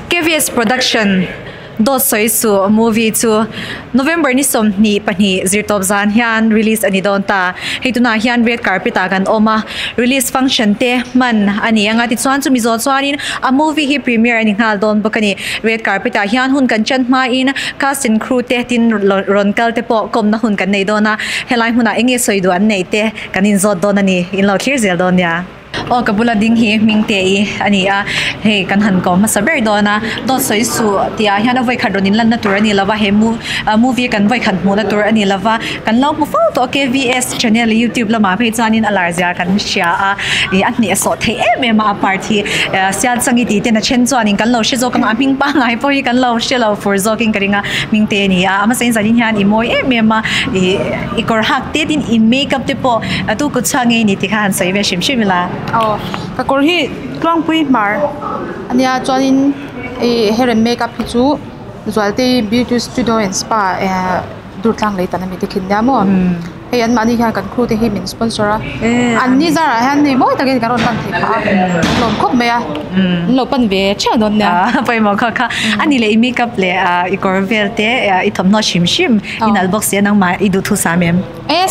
KVS production Dawt Soisu movie to November ni som ni pani zirtop zan hian release ani don ta heituna hian red carpet agan oma release function te man ani anga ti chuan chu mi zo chuanin a movie hi premiere ani hal don bokani red carpet a hian hun kan chan ma in cast and crew te tin ronkal te po kom na hun kan nei dona helai huna enge soidu an nei te kanin zo don ani in lo clear zel don ya o kabula ding hi mingte I ani a he kan han ko ma saber dona Dawt Soisu tia hian voi khadonin lan na tur ani lawa he movie kan voi khan mu na tur ani lawa kan lo mu fo to KVS channel YouTube lama phe chanin alarja kan sha a I ani so the em ma party sia changi ti te na chen chuanin kan lo she zo kam aming pa ngai po hi kan lo she lo for zo king karinga mingte ni a ama sen zanin hian I moi em ma I kor hak te din I makeup te po tu ku changi ni ti khan sai ve shim shimila ka kor hi tlong pui mar ania chuanin hair and makeup hi chu zualte beauty studio and spa dur tlang lei tan mi te khin ya mo hey an mani khan kan crew te hi min sponsor a an ni zara han ni moi takin karon tan thi kha lom khop me a lo pan ve cha don na pai mo kha ani le makeup le I kor vel te I thom no shim shim in al box nang ma I du thu sa mem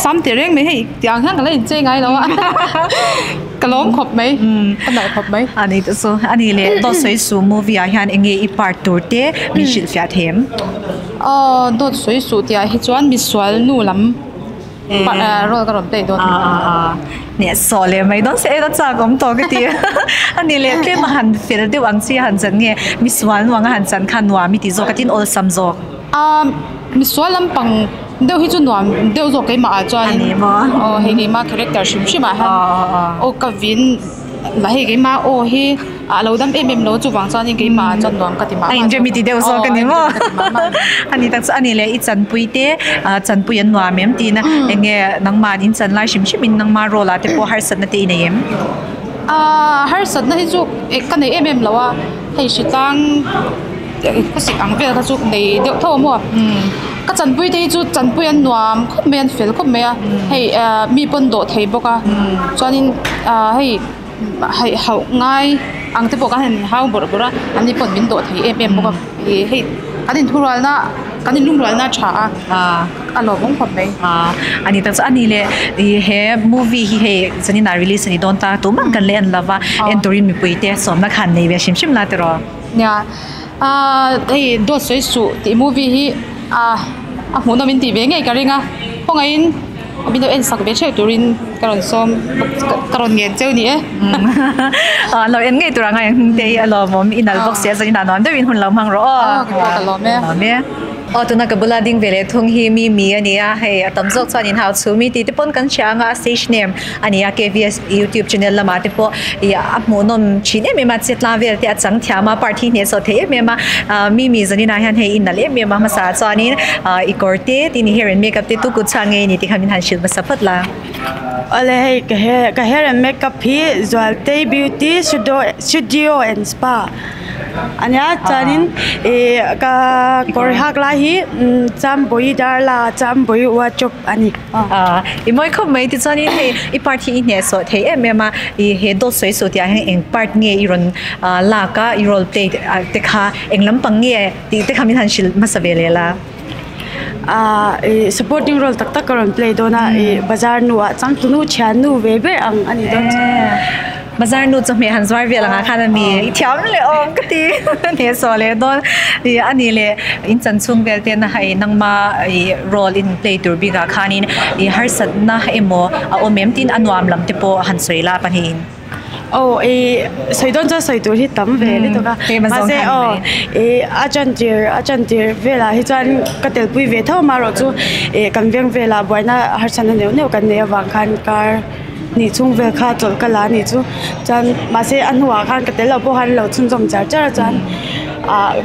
sam te reng me hei tiang han ka le che ngai lo kalom khop mai panai khop mai ani to so ani le Dawt Soisu movie a hian enge I part tur te mi shil fia them Dawt Soisu tia hi chuan mi swal nu lam rol ka rom te don ne so le mai don se da cha gom to ke ti ani le ke ma han fer de wang chi han chan nge mi swal wang han chan khan wa mi ti zo katin ol sam zo mi swal lam pang deu hi chu nuam deu zo ke ma chuan ani mo he ge ma character shim shim a han o ka vin la he ge ma o hi lo dam em lo chu wang chuan ge ma chan nuam ka ti ma ai je mi ti deu zo ka ni mo ani tak ani le I chan pui te chan pui an nuam mem ti na enge nang ma din chan lai shim shim in nang ma rola te po har sat na te nei em har sat na hi chu ka nei em lo a hei shitang ko sik ang vel ka chu nei deu tho mo ka chan pui te chu chan pui an nuam khop me an fel khop me a hei mi pon do thei boka chuanin hei hau ngai ang te boka hen hau bor bora ani pon min do thei em boka hei kanin thural na kanin lungral na cha alo bong khop me ani tak ani le he movie hi he zani na release ni don ta to man kan le an lava en torin mi pui te som na khan nei ve shim shim la te ro nya hei Dawt Soisu ti movie hi mo na min ti ve ngai karinga hongain bindo en sak be che turin karon som karon nge cheu ni lo en ngai turanga te alo mom inal box se zani na non de win hun lam hang ro ka lo me tuna kabula ding vele thung hi mi ania he atam zok chanin how chu mi ti te pon kan changa stage name ania KVS YouTube channel lama te po ya apmonom chine me ma chetla vel te achang thyama party ne so the me ma mi zani na han he inale me ma sa chanin ikorte tini hair and makeup te tu ku change ni ti khamin han shil ba saphat la ole he ka hair and makeup hi zualte beauty studio and spa ania chanin ka kor hak la hi cham boi dar la cham boi wa chop ani imoi khop mai ti chani he I party ne so the em ma he Dawt Soisu tia he eng part nge iron la ka I role play te kha englam pang nge ti te khamin han shil masavele la supporting role tak tak karon play dona bazar nu cham tunu chan nu ve be ang ani don bazar nu chme han zwar vela nga khana mi thiam le om kati ne so le don ani le in chan chung vel te na hai nangma role in play tur biga khanin har sat na emo o mem tin anwam lam te po han soila panin soidon cha soitur hi tam ve le to ka ma se ajan dir vela hi chan katel pui ve tho ma ro chu kan veng vela boina har chan ne kan ne wang khan kar ni chung ve kha chol kala ni chu chan ma se anwa khan ka tel bo han lo chung jom char char chan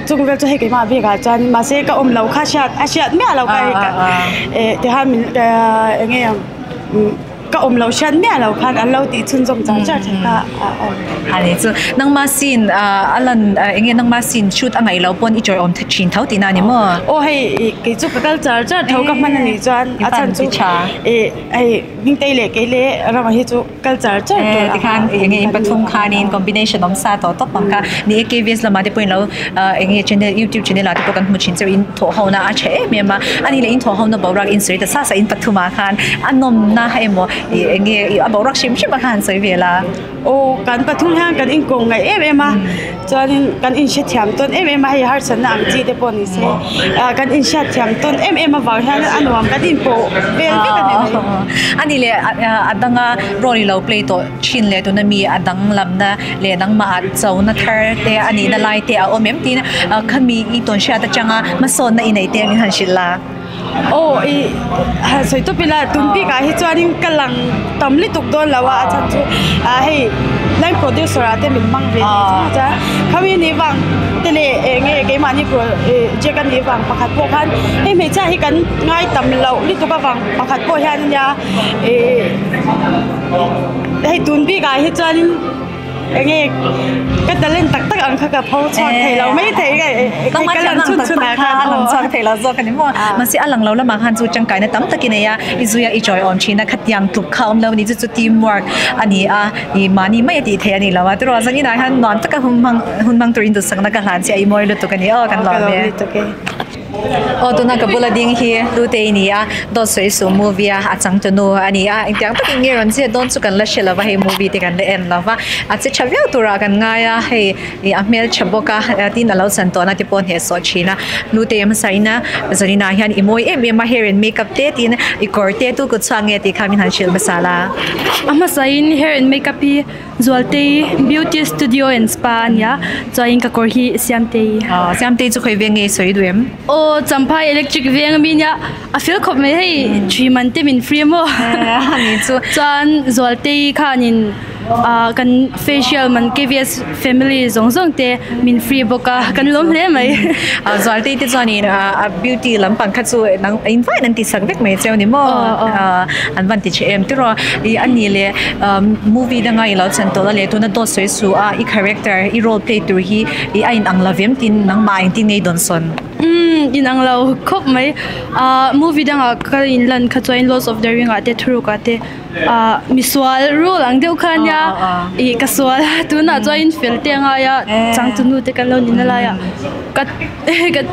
chung ve chu he ke ma be ga chan ma se ka om lo kha shat me lo ka te ha min nge ka lo shan me lo khan an lo ti chun jong cha ka ani chu nang ma sin alan enge nang ma sin shoot angai lo pon I joy om thin thau ti na ni mo o hei ke chu ka cha thau ka man ni chuan a chan chu ai ning te le ke le ra ma hi chu culture cha ti khan enge in pathum khanin combination om sa to pam ka ni KVS lama de point lo enge channel YouTube channel la te kan mu chin in tho ho na a che me ma ani le in tho ho na borak in sri ta sa in pathuma khan anom na hai mo enge borak shim shim khan soi vela o kan pathum hang kan in kong ngai em ma chuan kan in she thiam ton em hai har san ang chi te pon ni se kan in she thiam ton em wa han anwam kan in po vel ve kan ani le adanga role lo play to chin le to na mi adang lam na le nang ma at chau na thar te ani na lai te a omem tin khami I ton sha ta changa ma son na inai te ni han shilla soi to pila tumpi ka hi chuanin kalang tamli tuk don lawa a chan chu hei line producer ate min mang ve cha khami ni wang tele nge ke mani pro je kan ni wang pakhat po khan hei me cha hi kan ngai tam lo li to ka wang pakhat po hian ya hei tumpi ka hi chuanin nghe cái talent tak ang kha ka phau chon thei lo mai thei ga cái lan chun chun na kha lang chon thei lo zo kan mo ma si alang lo la ma han chu chang kai na tam takin ya izuya I joy om china khatyang tuk kham lo ni chu teamwork ani I mani mai ti the ani lawa tro zani na han non taka hun mang turin du sang na ka han si ai moi lo to kan kan lo me tu na kabula ding hi tu te ni do soi su movie a chang tu no ani intiang takin nge ron se don chu kan la shela wa he movie te kan le en lawa a che chavya tu ra kan nga ya he a mel chaboka tin alo san to na ti pon he so china lu te em saina zarina hian imoi em hair and makeup te tin I korte tu ku change ti khamin han shil masala ama sain hair and makeup hi zualte beauty studio and spa nya chain ka kor hi siamte chu khoi venge soi duem champai electric veng minya a feel khop me hei 3 month min free mo ani chu chan zolte khanin kan facial man KVS family zong te min free boka kan lom hle mai zolte te chani beauty lampang kha chu nang invite an ti sak vek me cheu ni mo advantage em tiro I ani le movie da ngai lo chan to le to na do soi su I character I role play tu hi I ain ang lavem tin nang mai tin nei don son in ang lau khop mai movie dang ka in lan kha join lots of the ring ate through ka te miswal rule ang deu khan ya I kaswal tu na join fil te nga ya chang tu nu te kan lo ni na la ya ka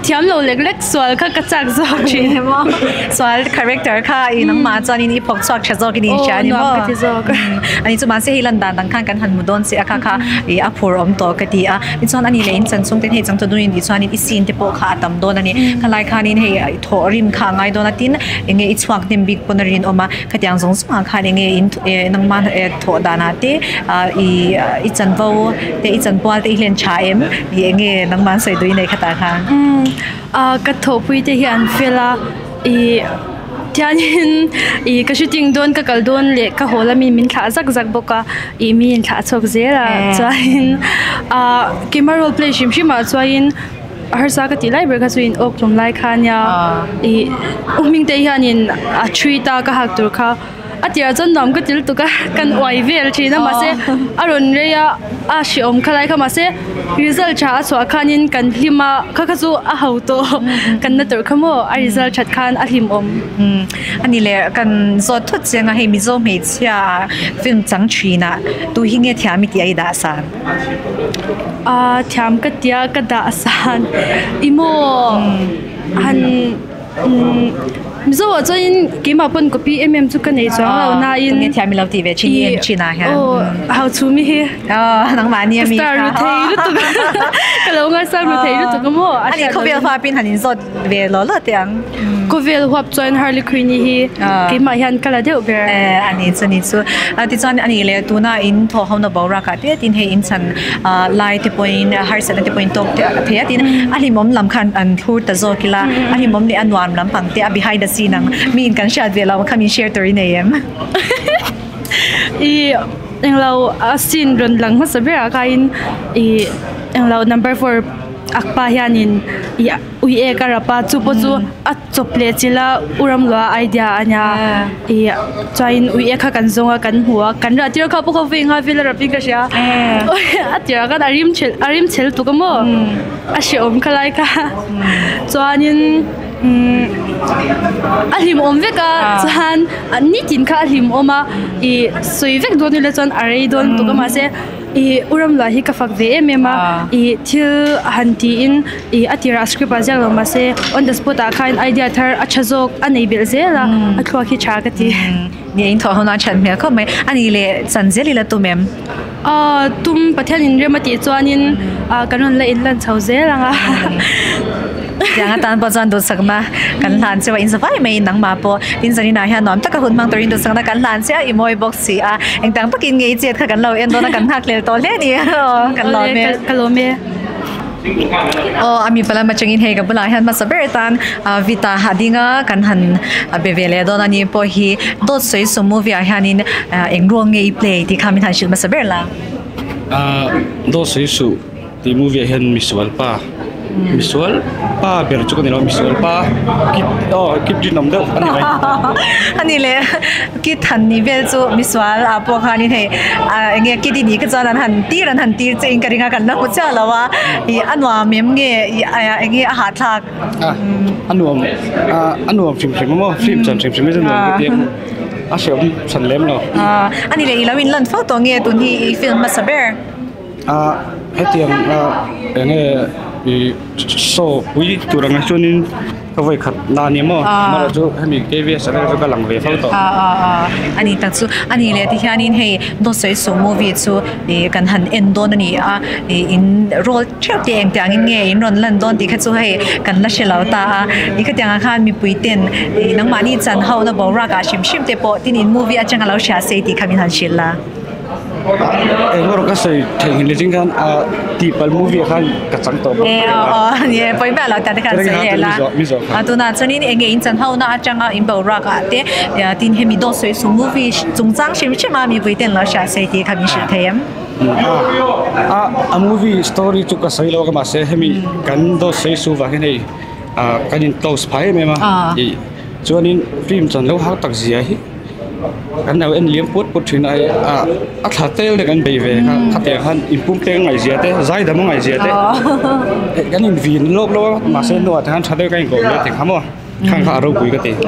thiam lo lek swal kha ka chak zo chi mo swal character kha I nang ma chan in I phok chak cha zo ki ni cha ni mo ani chu ma se hi lan dan dang khan kan han mu don se kha I aphur om to ka ti I chon ani le in chan sung ten he chang tu nu in I chuan in I sin te po kha tam don ani khalai khanin he tho rim kha ngai don atin enge I chuak dem big ponarin oma khatyang zong sma kha enge in nang man tho dana te I chanvo te I chanpal te hlen cha em enge nang man sai dui nei khata kha ka tho pui te hian fela tianin ka shooting don ka kal don le ka hola min thla zak boka min thla chok zela chuan camera role play shim ma chuan har sa ka ti lai ber ka chuin ok tum lai khanya uming te hianin a three ta ka hak tur kha atia chon nam ka til tu ka kan oi vel thina ma se aron reya a shi om khalai kha ma se result cha chwa khanin kan hlima kha chu a hau to kan na tur khamo a result chat khan a hlim om ani le kan zo thut chenga he mi zo me chia film chang china tu hinge thiami ti ai da san thiam ka tia ka da san imo han mizo cho in kima pon copy chu kan nei chang lo na in nge thiami lo ti ve china ha how to me he nang ma ni mi star ru thei ru tu ka lo nga star ru thei ru tu ka mo ani ko vel fa pin hanin zot ve lo tiang ko vel huap join Harley Quinn hi kima hian kala deu ber ani chu ti chan ani le tu na in tho hau na bawra ka te tin he in chan lai te point har san te point tok te tin ali mom lam khan an thur ta zo kila ani mom ni anwam lam pang te behind the scene ang min kan shat ve law kami share to in am englo scene ron lang ma sabera ka in englo number 4 akpa hianin ui e karapa chu po chu chople chila uram lwa idea anya i chain ui ekha kan zonga kan huwa kan ra tir kha pokho vinga vila ra pika sha atira kan arim chel tu kamo a she om khalai ka chanin alim om veka chan ni tin kha alim oma I soivek don le chan arei don tu kama se I uram la hi ka fak ve emema I thil hanti in I atira script azal ma se on the spot a kind idea thar achazok anei bel zela athwa khi chakati ni in tho hona chan me ko mai ani le chanjeli la tu mem tum pathian in remati chuanin kanon la in lan chho zelanga yang atan bazan do sagma kan lan se wa in savai mai nang ma po in zani na ha nom taka hun mang torin do sangna kan lan se I moi box si eng tang pakin ngei jet kha kan lo en do na kan hak le to le ni kan lo me kalome ami pala machangin he ga bula han ma sabertan vita hadinga kan han bevele do na ni po hi do soi so movie hanin engrong ngei play ti khamin han shil ma saberla do soi su ti movie han misual pa misual pa ber chu ni lo misual pa kit din nom do ani mai ani le kit han ni vel chu misual po khani he nge kit ni ka chalan han tir cheng karinga kan na hu cha lawa I anwa mem nge nge a ha thak anuam film mo film chan film me no ke a shom chan lem no ani le ilawin lan photo nge tun hi film ma saber hetiang nge so pui turang chonin kawai khat na ni mo mara jo hami kv sare jo kalang ve photo ani taksu ani le ti hianin hei do sei so movie chu kan han en don ani in role chep te eng tang nge in ron lan don ti kha chu hei kan la shelau ta I kha tang khan mi puiten nang mani chan hau na bora ka shim te po tin in movie achang alo sha sei ti khamin han shilla ngor ka sei theng le jing kan ti pal movie khan ka chang to ye poi ba la ta de kan sei la atuna chunin enge in chan hau na achanga in bora ka te tin hemi do sei so movie chung chang shim chima mi puiten la sha sei ti khamin shi them a movie story chu ka sei lo ka ma se hemi kan do sei su wa hen ei kan in close phai me ma chuanin film chan lo ha tak zia hi kan nào em liếm put thuyền này thà teo để kan bề về thà tiền han impum teo ngày gì thế giải đam ngày gì thế kan in vin lốp lốp mà sẽ nuột han thà teo cái cổ này thì khám khang khá râu quý cái gì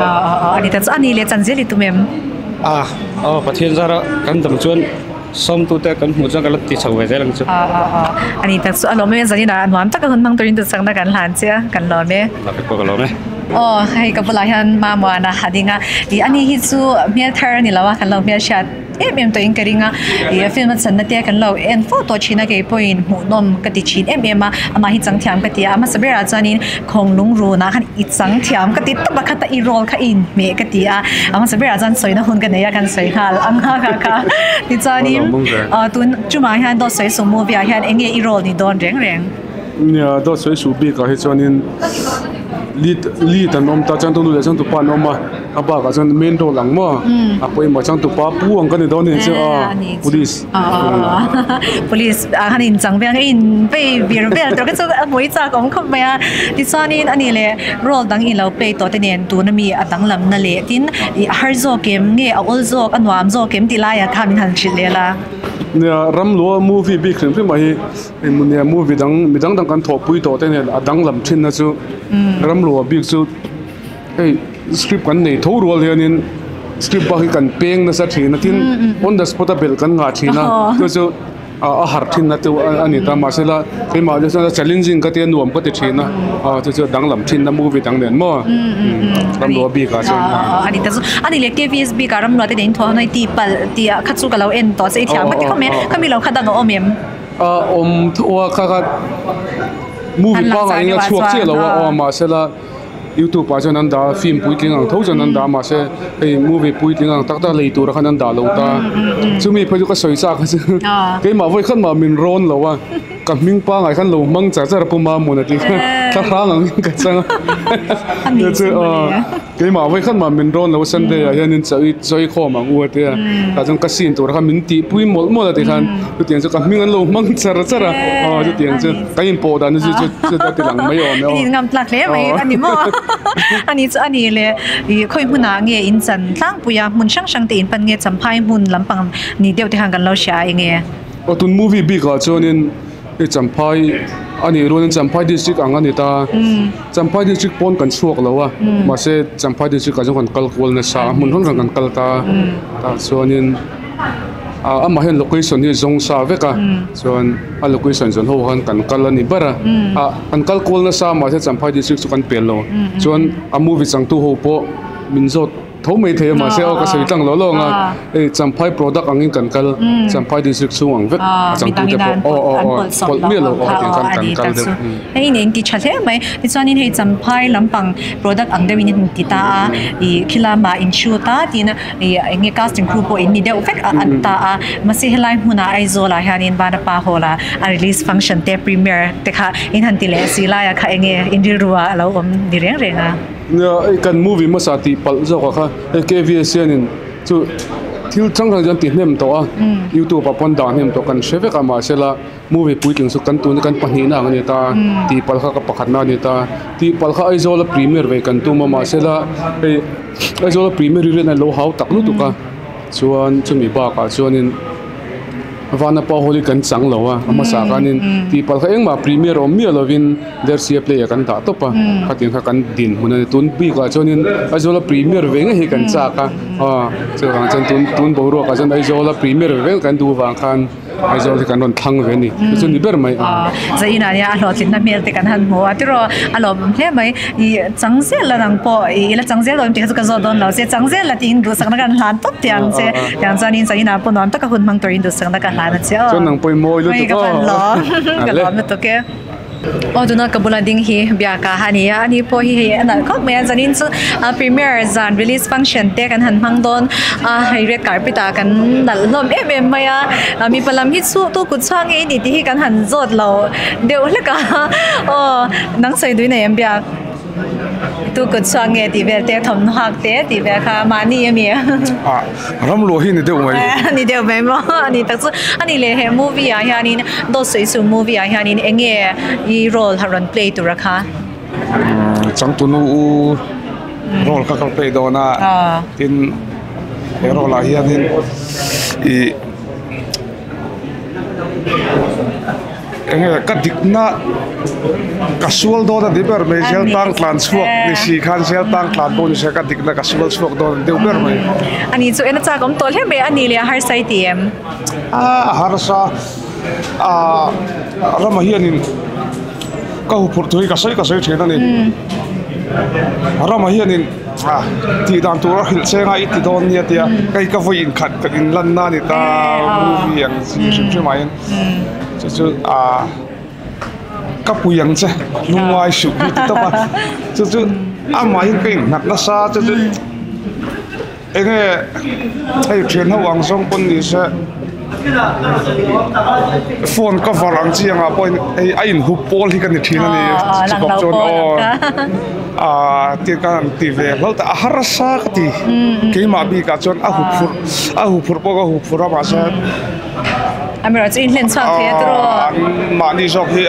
anh ta cho anh lấy chân dễ đi tụi em phát hiện ra đó kan tầm chuan som tu te kan mu jang galat ti chau ve je lang chu ani tak su alo me zani na nuam tak hun mang torin tu sang na kan lan chia kan lo me la pe ko lo me hay ka pula han ma mo na hadinga I ani hi chu mel thar ni lawa kan lo mel shat em to in karinga I film san na te kan lo en photo china ke point mu nom ka ti chin ama hi chang thiam ka ti ama sabera chanin khong lung ru na khan I chang thiam ka ti ta kha ta I rol kha in me ka ti ama sabera chan soina hun ka ne ya kan soi hal anga ka ti chani tun chuma han do soi so movie han enge I rol ni don reng nya do soi su bi ka hi chanin lead an om ta chang tu le chang tu pan om ma aba ka chang main role lang mo apoi ma chang tu pa puang kan don ni che police police hanin chang beng in pe bir bel to ka chu moi cha kom khom ma ti chanin ani le role dang in lo pe to te nen tu na mi atang lam na le tin har zo kem nge ol zo anwam zo kem ti la ya khamin han chil le la nya ram lo movie bi khem pe ma hi nya movie dang midang dang kan tho pui to te nen adang lam thin na chu ram lo bi chu ei script kan nei tho rol hianin script ba hi kan peng na sa thina tin on the spot bel kan nga thina to chu a har thin na tu ani ta ma sela ke ma je sa challenging ka te nuam ka te thina chu dang lam thin na movie dang nen mo ram lo bi ka chu ani ta ani le KVSB ka ram lo te den tho noi ti pal ti khatsu ka lo en to sei thiam ma ti khame lo khada no omem om thua ka movie pa nga inga chuak che lo ma sela YouTube pa jan da film pui tling tho jan da ma se ei movie pui tling tak ta lei tur khan da lo ta chumi phaju ka soi sa kha ke ma voi khan ma min ron lo wa ka ming pa ngai khan lo mang cha cha pu ma mu na ti khá khá là cái chăng cái mà với khăn mà mình rôn lâu Sunday à nên chơi kho mà ngồi thì cả trong casino tụi nó mình tí bui một là thì thằng cái tiền cho cả mình ăn lâu mang chả cái tiền cho cái important chứ cái lằng mấy ổn đâu ngắm lạc lẽ mấy anh mà anh lẽ khơi muốn à nghe in chân lang bùi à muốn sang tiền pan nghe chấm phai muốn làm bằng ni đeo thì hàng gần lâu xài nghe tuần movie big à cho nên cái chấm phai anh ấy luôn chấm phai district anh ấy ta chấm phai district pon cần suộc lâu à mà sẽ chấm phai district cái trong cần calcul này sao muốn không cần cal ta cho nên mà hiện location thì giống sao vậy cả cho nên location cho hậu han cần cal này bara cần calcul này sao mà sẽ chấm phai district cần tiền lâu cho nên movie sang tu hậu po mình zot thấu mấy thế mà sẽ có sự tăng lỗ lông à chăm phai product anh cần cal chăm phai district xuống anh vết chẳng tu được bỏ miết lâu tiền cần được cái này thì chắc thế mấy thì cho nên hay chăm phai làm bằng product anh đây mình thì ta khi làm mà insure ta thì anh nghe casting crew po in đều phép anh ta mà sẽ lại muốn ai rồi là hay nên ban pa hola release function te Primere te kha in han ti le si la ya kha nghe in di ruwa lo đi reng reng à kan movie mà sa ti pal zo kha KVS nên chu thil chang thang jan ti hnem to a YouTube upon da hnem to kan sheve ka ma sela movie puiting su kan tu kan pani na ngani ta ti pal kha ka pakhat na ni ta ti pal kha aizola Primere ve kan tu ma sela aizola Primere re na lo hau tak lu tu ka chuan chumi ba ka chuanin vana pa holi kan chang lo a ama sa kanin ti pal kha engma Primere om mi lovin der sia play kan ta to pa khatin kha kan din huna tun pi ka chonin aizola Primere ve nge he kan cha ka chuan chan tun bo ro ka chan aizola Primere ve kan du wang khan aizola kan non thang ve ni chun ni ber mai zai na ya lo tin na mel te kan han mo atiro alo hle mai I changze la nang po I la changze lo ti ka zo don lo se changze la tin du sak na kan han top tiang se yang zanin zai na po non ta ka hun mang torin du sak na ka han che cho nang poi moi lu to ka lo na to ke Oduna kabulading hi biaka hania ani po hi ana kok me zanin chu Primere zan release function te kan han hang don hai red carpet kan dal lom em maya mi palam hi chu to ku chang e ni ti hi kan han zot lo deu leka nang sai dui nei em biak tu ku chang e ti vel te thom hak te ti ve kha mani mi ram lo hi ni deu mai ni deu mai mo ani tak chu ani le he movie a hianin do sei su movie a hianin enge I role haron play tu rakha chẳng tu nu role ka play do na tin role la hianin enge ka dikna casual do da diber me sel tang tlan suak ni si khan sel tang tlan bo ni se ka dikna casual suak do de ber me ani chu ena cha kom tol he be ani le har sai tm har sa rama hianin ka hu phur thui ka sai thena ni rama hianin ti dan tu ra hil senga I ti don ni tia kai ka voi in khat ka in lan na ni ta movie ang si mai chu ka puyang che lungwai su ti to pa chu mai kai nak na sa chu enge ai thien ho ang song pon ni se phone cover ang chi anga point ai in hu pol hi kan thina ni chok chon ti kan ti ve hol ta harasa ti ke ma bi ka chon a hu phur po ka hu phura ma sa amira chu in len chang the tro ma ni jok hi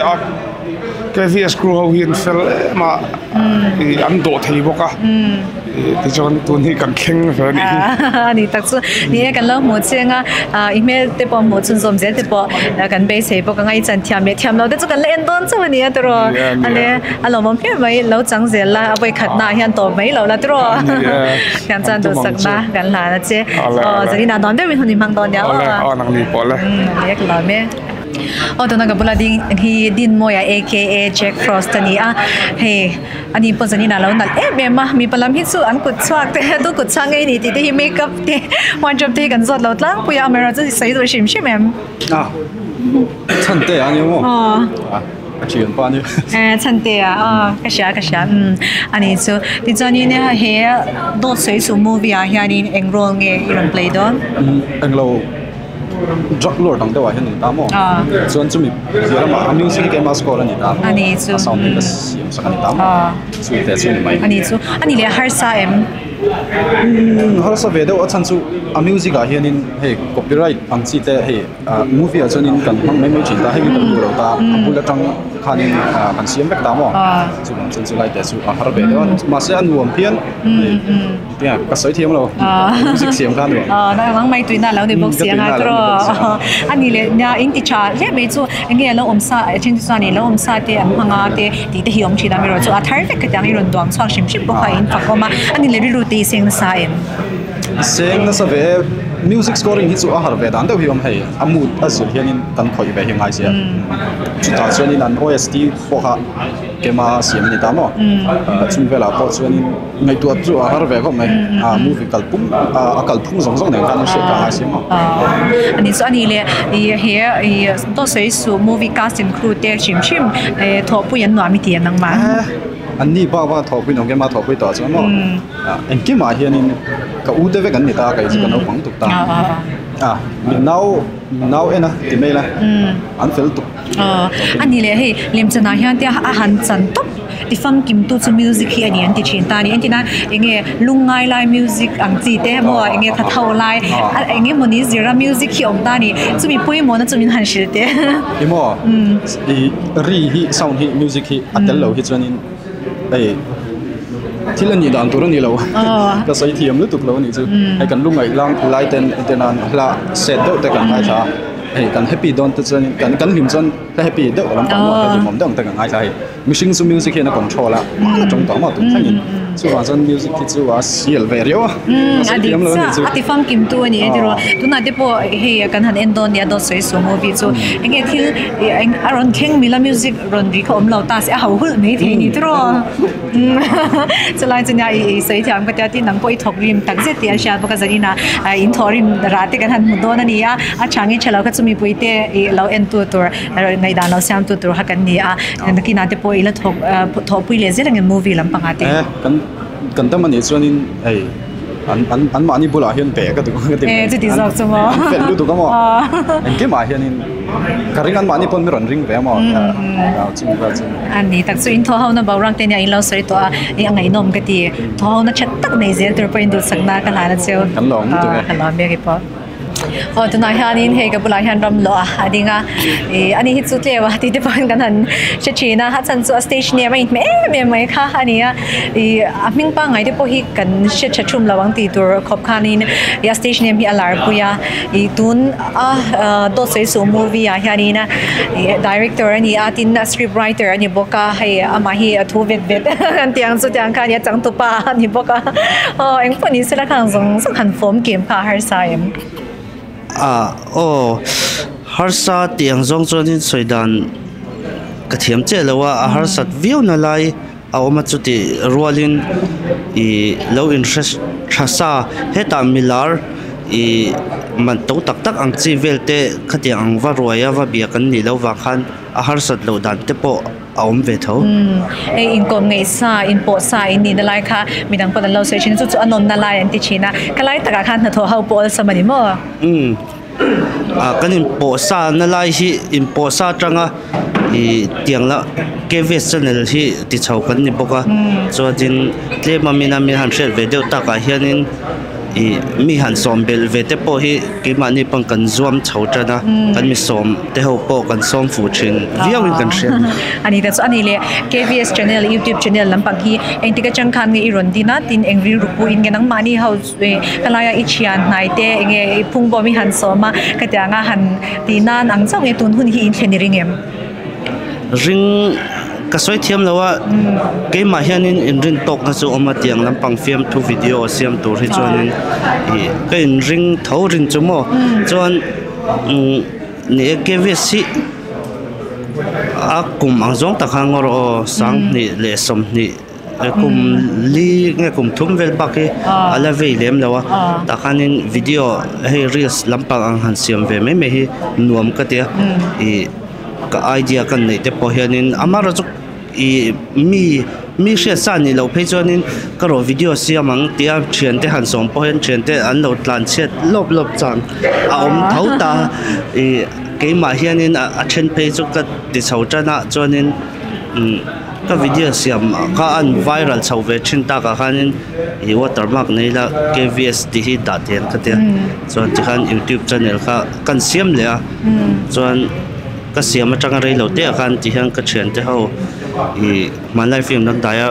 cái việc screw hậu hiện fel mà ăn độ thấy bốc à thì cho tuần thì càng khen phải đi thật sự đi cái lâu một chiếc email tiếp bọn một chân zoom tiếp bọn gần bây giờ bọn ngay chân thiam lâu đấy cho gần lên đón cho mình rồi anh lâu mong biết mấy lâu chẳng gì là bây khát na hiện tổ mấy lâu là rồi gần chân đồ sắc na gần là chứ jadi na đón đấy mình không mang đón nhau năng đi bỏ lại cái lâu mấy tu naga bulading hi din moya aka Jack Frost ani he ani pozani na law nal bema mi palam hi chu an kut chwak te tu kut changai ni ti hi makeup te one job te kan zot lo tlang puya amera chu sai do shim shim em chân te ani mo chuyện bao nhiêu chân te ka sha ani chu ti chani ne he do sei su movie a hianin engrol nge iron play don englo drug lord ang daw hian ta mo chuan chumi zira ma music ke mas score ani ta ani chu sound ke siam sa ani ta mo chu te chu mai ani le har sa em har sa ve deuh a chan chu a music a hian in he copyright ang chi te he movie a chuan in kan hmang mai mai chin ta he kan ro ta bula tang khanin kan siam vek ta mo chu chan chu lai te chu a har ve deuh ma se an nuam pian tia ka soi thiam lo music siam khan ro na mang mai tuina lo ni bok siang a tro ani le nya in ti cha le me chu nge lo om sa chin chu ni lo om sa te am hanga te ti te hiom chi da mi ro chu a thar vek ka tang i ron duam chak shim shim bo kha in fakoma ani le ru ti sing sa em seng na sa ve music scoring hi chu a har ve dan deuh hiom hei amut azul hianin kan khoi ve hi ngai sia chu ta chuanin an OST po kha kema siam ni ta mo chun vela po chuanin ngai tu chu a har ve ko mai movie kalpum a kalpum zong zong nei kan se ka sia mo ani so ani le here to sei su movie cast and crew te chim chim tho pu yan no mi ti nang maอันนี้บ้าทอคุยน้องแกมาทอคุยต่อใช่ไหมอันกี่มาเฮียนี่ก็อูเดเวกันนี่ตาก็จะกันเอาฟังตุกตามีนาวเอ็นะที่ไม่ละอันเฟลตุกอันนี้เลยเฮ้ยเลี้ยงจะน่าเฮียนที่อาหารจันตุกที่ฟังกิมตุจะมิวสิกอันนี้อันที่ชินตานี่อันที่นั่นเองลุงไงไลมิวสิกอังจีเต้บัวเองทัดเท่าไลเองมันนี่สิระมิวสิกที่อมตานี่จะมีปุ่ยมันจะมีหันชิลเต้อีโม่อีรีฮีซาวน์ฮีมิวสิกฮีอัตเตลโลฮีจวนนินที่เราหนีด่านตัวนี้เราก็ใส่เทียมรู้ตุกเรานี่จูให้กันลุงไงล่างไล่เต้นเต้นนั้นละเสร็จเด้อแต่กันง่ายช้าให้กันแฮปปี้ดอนตัวจนกันหิมจนแต่แฮปปี้เด้อลำบากมากแต่ผมเด้อแต่กันง่ายช้ามิชิงซูมิวสิกเนี่ยนะคอนโทรลละมาจงต่อมาตุ้งทั้งนี้ส่วนส่วนมิวสิกที่จูว่าเสียลเวรียวอดีตอดีตฟังกิมตัวนี่ที่เราตุน่าเดี๋ยวพอเฮียกันหันเอ็นโดนียดอสวยสูงมูฟี่จูเองที่อารอนเข่งมิลามิวสิกรอนดีเขาอมเราตาเสียหาวหุ่นไม่ทีนี่ที่เราจะไล่จะเนี่ยสวยที่อันก็จะที่นังปอยทอกริมตั้งเสียที่อาชีพก็จะนี่นะอินทอริมราติกันหันมุดโดนนี่อ่ะช่างนี้เชลเราก็จะมีปอยเตะเราเอ็นตัวในด้านเราเสียมตัวหักกันนี่นักกินอาเดี๋ยวพออีละทอกปอยเลเซอร์เงินมูฟี่ลำพังอาเตกันแต่มันนี่ส่วนนี้อันมานี่บุหรี่เฮียนเปะก็ถูกก็ถูกจะดีสักสมอเป็นรู้ถูกก็มั้งอันเกี่ยมาเฮียนี่การิงอันมานี่ปนไม่ร้อนริงเปะมั้งจริงก็จริงอันนี้แต่ส่วนท้องนั้นบ่าวรังเตียนยังเราใส่ตัวยังไงนมก็ดีท้องนั้นชัดตักในเสียตัวเป็นดูสักนากันหลายแล้วเชียวกันหลงถูกไหมกันหลงเบียกี่ปอตัวไหนฮันนี่เฮกับบุหรี่ฮันรำล้ออันนี้ง่ะอันนี้ฮิตสุดเลยว่ะที่เดี๋ยวกันหันเชื่อนะฮัทสันสุดสเตชันเนี่ยไม่ค่ะอันนี้มิ่งปังไงเดี๋ยวพอฮิกันเชื่อชุ่มระวังตีตัวขอบคานี่สเตชันเนี่ยมีอะไรปุยตุนโดดสวยสูงมูวี่อันนี้นะดีเรคเตอร์อันนี้ตินสคริปต์ไรเตอร์อันนี้บอกว่าให้มาให้ทูเวทอันที่ยังสุดยังค่ะเนี่ยจังตุปาอันนี้บอกว่าเอ็งพวกนี้สุดละครั้งส่งหันโฟมเกมค่ะฮาร์ไซม์har sa tiang zong chonin soidan ka thiam che lawa a har sat view na lai a oma chuti rualin I low interest thasa heta milar I man to tak tak ang chi velte khatiang ang va roya va bia kan ni lo wa khan a har sat lo dan te po aum ve tho in kom ngai sa in po sa in ni da lai kha midang pa lo se chin chu anon na lai an ti china kalai taka khan na tho hau pol samani mo kanin po sa na lai hi in po sa tanga I tiang la KVS channel hi ti chau kan ni boka so din tle mamina mi han share video ta ka hianin mi han som bel ve te po hi ki mani pang kan zuam chau tana kan mi som te ho po kan som fu chin viawin kan share ani ta ani le KVS channel YouTube channel lampang hi entika chang khan nge iron dina tin engri rupu in nang mani house kalaya ichian nai te nge phung bo mi han soma katanga han tinan ang chang e tun hun hi in theniringem ring kasoi thiam lawa ke ma hianin in rin tok na chu oma tiang lampang film thu video siam tur hi chuanin ke in ring tho rin chumo chuan ni KVS si a kum ang zong ta khangor o sang ni le som ni kum li nge kum thum vel baki ala ve lem lawa ta khanin video he reels lampang ang han siam ve me hi nuam ka tia ka idea kan nei te po hianin amara chu mi sia sa ni lo phei chuanin ka ro video siam ang tia thian te han som pohen thian te an lo tlan chet lop chan a om thau ta ke ma hianin a then phei chu ka ti chho chana chuanin ka video siam ka an viral chho ve thin ta ka khanin watermark nei la KVS ti hi da ten ka te chuan ti khan YouTube channel kha kan siam le a chuan ka siam atang rei lo te khan ti hang ka thian te ho manlai film nan daya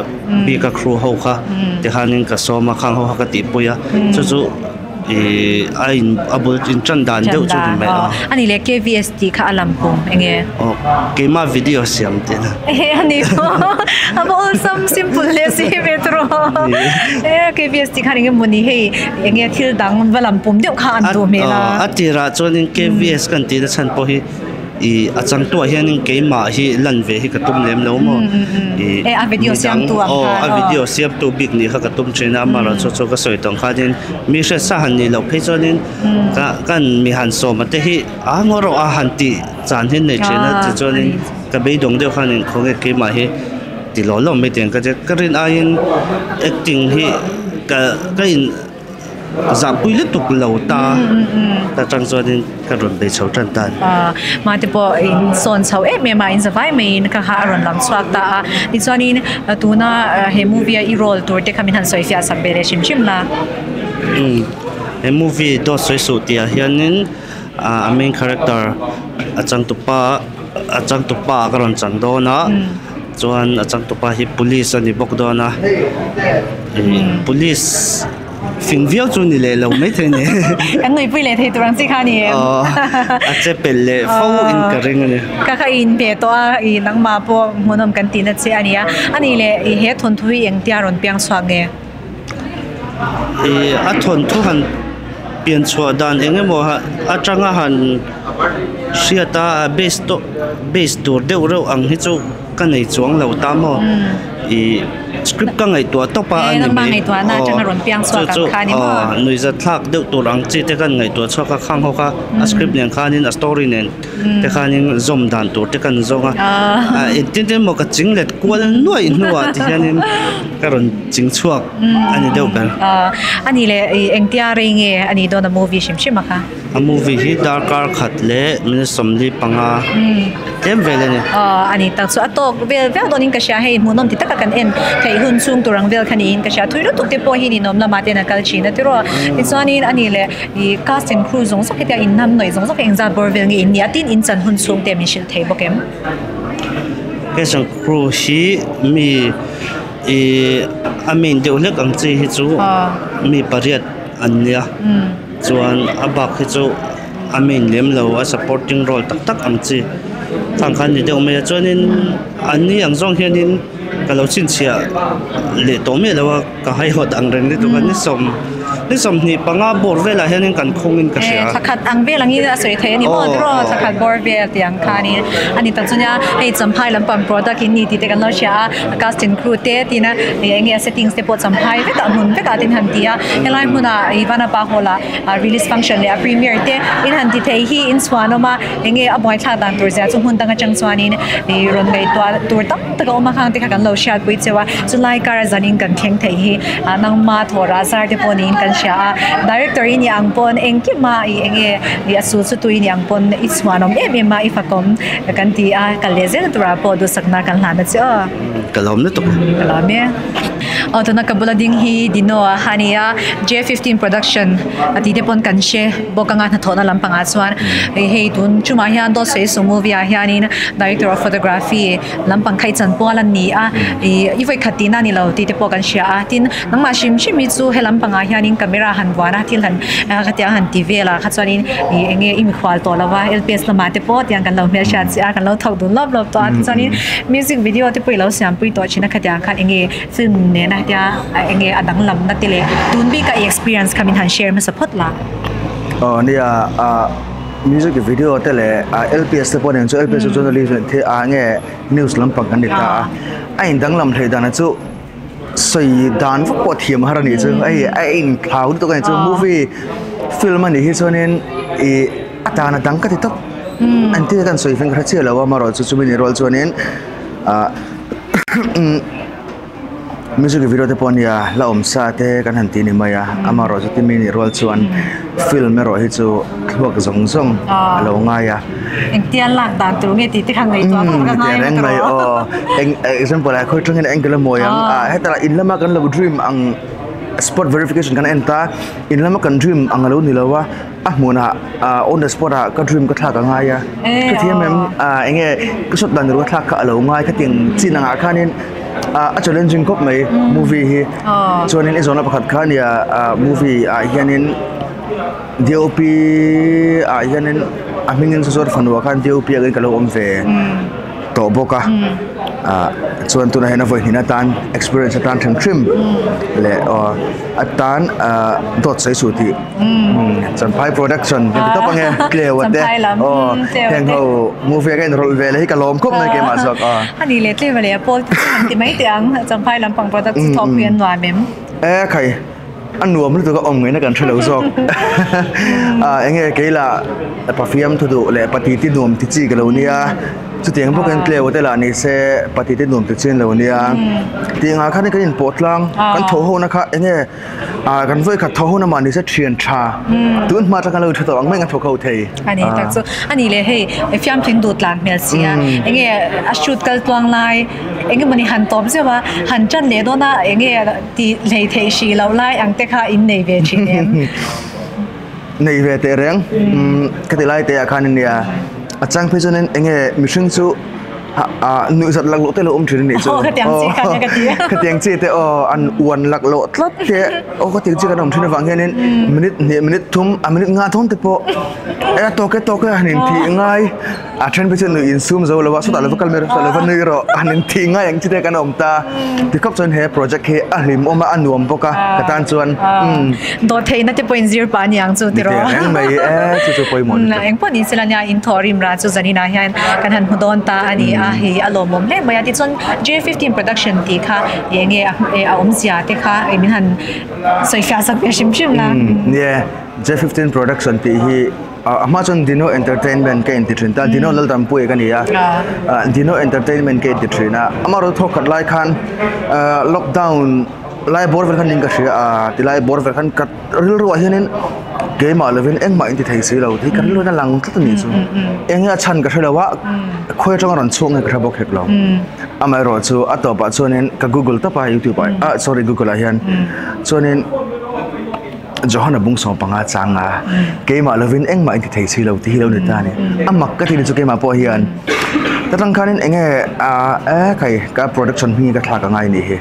bi ka crew ho kha te khanin ka soma khang ho ka ti puya chu ai abul in chan dan deuh chu mai ani le KVST kha alam pum enge ke ma video siam te na ani abo some simple le si metro KVST kha ringe muni he enge thil dang walam pum deuh kha an tu me la atira chuanin KVS kan ti da chan po hi achang tu hianin ke ma hi lan ve hi ka tum lem lo mo a video siam tu a video siam tu big ni kha ka tum chena ma ra cho ka soi tong kha din mi se sa han ni lo phei chonin ka kan mi han so ma te hi a ngoro a han ti chan hin nei chena te chonin ka be dong de khanin khong ke ma hi ti lo lo me ten ka je ka rin a in acting hi ka in za pui le tuk lo ta chang chonin ka ron be chho tan tan ma te po in son chho me ma in zavai main ka ha ron lam swak ta ni chonin tuna he movie I roll tur te khamin han soi fia sam bere chim la he movie do soi su tia hianin a main character achang tu pa ka ron chang do na chuan achang tu pa hi police ani bok do na police phim viau chu ni le lo mai the ne ang ngoi pui le thei turang chi khani a che pel le fo in ka ring ne ka kha in pe to I nang ma po monom kan tin na che ania ani le he thon thui eng tia ron piang swa nge a thon thu han pian chwa dan enge mo a tanga han siata base tur deu ro ang hi chu ka nei chuang lo ta mo script ka ngai tua topa ani me ngai tua na chang ron piang swa ka khani mo nui za thak deuh tur ang chi te kan ngai tua chwa ka khang ho ka a script nen khanin a story nen te khanin zom dan tur te kan zonga tin mo ka chinglet kwal noi nuwa ti hianin ka ron ching chuak ani deuh ber ani le engtia ringe ani do na movie shim kha a movie hi darkar khat le min somli panga tem vele ne ani tak chu atok vel donin ka sha he munom ti taka kan en thei hun chung turang vel khani in ka sha thui ro tuk te po hi ni nom la ma te na kal chi na ti ro ti chuanin ani le I cast and crew zong so ketia in nam noi zong so engza bor vel ngi in ni atin in chan hun chung te min shil thei bokem ke sang crew hi mi amin deuh lek ang chi hi chu mi pariat ania chuan abak hi chu amin lem lo a supporting role tak ang chi thang khan ni deuh me chuanin ani ang zong hianin kalau chin chia le to me lawa ka hai hot ang reng ni to kan ni som ni panga bor vela hianin kan khongin ka sia thakhat ang velangi a soi the ni mo dro thakhat bor vel tiang khani ani ta chunya hei champhai lampam product in ni ti te kan lo sia cast and crew te tina enge settings te po champhai ve ta mun ve ka tin han tia helai muna ivana pa hola release function le premiere te in han ti thei hi in swanoma enge aboy tha dan tur ja chu hun tanga chang swanin ron ngai to tur tam ta ko ma khang te kan lo sia pui chewa chulai kar zanin kan theng thei hi nang ma thora zar te po ni kan sia director in yang pon engki ma enge asu chu tu in yang pon iswanom ma ifakom kan ti a kalezel tura po do sakna kan lana che kalom na to kalame to na kabula ding hi dino hania J15 production ati de pon kan she bokanga na thona lampang aswan hei tun chuma hian do sei su movie a hianin director of photography lampang khai chan polan ni a I voi khatina ni lo ti te po kan sia tin nangma shim mi chu he lampang a hianin camera han wana thil han khatia han TV la khachanin enge imi khwal to lawa LPS la mate po tiang kan lo mel sha chi a kan lo thok du lob to chanin music video te pui lo siam pui to china khatia khan enge film ne na tia enge adang lam na tele tun bi ka experience kamin han share ma support la nia music video tele LPS te pon chu LPS journalism the ange news lam pang kan ni ta ai dang lam thei dan chu soi dan fu ko thiam harani chu ai in thau to kan chu movie film ani hi chonin atana dang ka ti to anti kan soi feng kha che lawa maro chu chu ni rol chonin music video te ponia la sa te kan han ti ni maya amaro chu ti mini rol chuan film ero hi chu thuak zong zong lo nga ya eng tian lak dan tu nge ti ti khang ngai to ka ngai eng mai example a khoi tungin angle moyang hetara in lama kan lo dream ang spot verification kan enta in lama kan dream ang lo ni lawa muna on the spot ka dream ka thak nga ya ka thiam enge ka shot dan ro thak ka lo ngai ka ting chin nga khanin challenging kop mai movie hi chuanin izona pakhat khan ya movie hianin DOP hianin amingin sosor fanwa khan DOP agai kalo omve to boka chuan tuna hena voi hina tan experience tan thang trim le atan dot sai suti chanpai production to pange clear what heng ho movie again rol vele hi kalom khop na ke ma sok ani le tle vele pol ti mai tiang chanpai lampang product top pian wa mem khai anh nuông lúc tôi có ông ấy nó cần chơi lâu rồi, anh ấy cái là perfume thôi đủ lệ party tin nuông thì chỉ cái lâu nia, chút tiếng bốc anh kêu thế là này sẽ party tin nuông thì trên lâu nia, tiếng à khán cái nhìn bột lang, cái thấu hôn nó khác anh ấy cái với cái thấu hôn nó mà này sẽ truyền trà, tuấn mà chắc là lâu thôi anh mấy cái thấu khẩu thề, anh ấy thật sự anh ấy là hey phim phim đột lan mèo xia, anh ấy shoot cái tuang lai, anh ấy mình hành tóm chứ mà hành chân lệ đó na anh ấy thì lệ thế xí lâu lai anh ha in nei ve chinem nei ve te reng cái lai te akhan ni achang phejonen enge mission chu nu zat lak lo te lo thrin ni chu ka tiang chi te an uan lak lo tlat te ka tiang chi ka dom thrin wang henin minute thum minute nga thon te po to ke hanin thi ngai a thren pe chen nu in zoom zo lo wa so ta lo kal mer so lo ni ro hanin thi ngai ang chi te kan om ta ti kop chon he project he ahlim oma anuam poka ka tan chuan do thei na te point 0 pa niang chu ti ro ang mai chu poi mon na eng pon in selania in thorim ra chu zanina hian kan han hudon ta ani hi alomom le maya ti chon J15 production ti kha enge a omzia te kha I mean han soifya sak pe shim la yeah J15 production ti hi Amazon Dino Entertainment ke intitrin ta Dino lal tam pui kania Dino Entertainment ke intitrina amaro thokat lai khan lockdown lai bor ver khan ning ka shia ti lai bor ver khan kat ril ro hianin game 11 eng ma inti thei si lo thi kan lo na lang tlat ni chu eng a chan ka thelawa khoi tang ron chung ka bok hek lo amai ro chu atopa chuanin ka Google ta pa YouTube pa sorry Google a hian chuanin Johanna bung song panga changa game 11 eng ma inti thei si lo ti lo ni ta ni amak ka ti chu game po hian tatang khanin enge kai ka production hi ka thla ka ngai ni he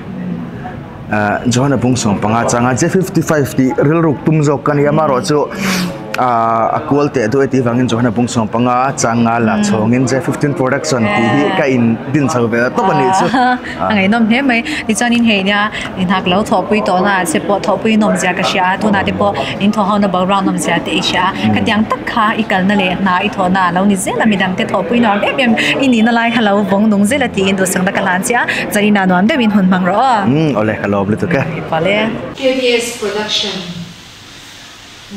Johanna bung song panga changa J55 ti ril ruk tum jok kan ya maro chu akual te do eti wangin Johanna bung song panga changa la chongin J15 production ti hi ka in din chau ve to bani chu angai nom he mai ti chanin he nya in hak lo thopui to na se po thopui nom ja ka sha to na de po in tho hauna ba round nom ja te sha ka tyang tak kha ikal na le na I tho na lo ni ze la midang te thopui no em ini na lai khalo bong nong ze la ti in do sang da kalan sia zari na nom de win hun mang ro ole hello ble to ka pale previous production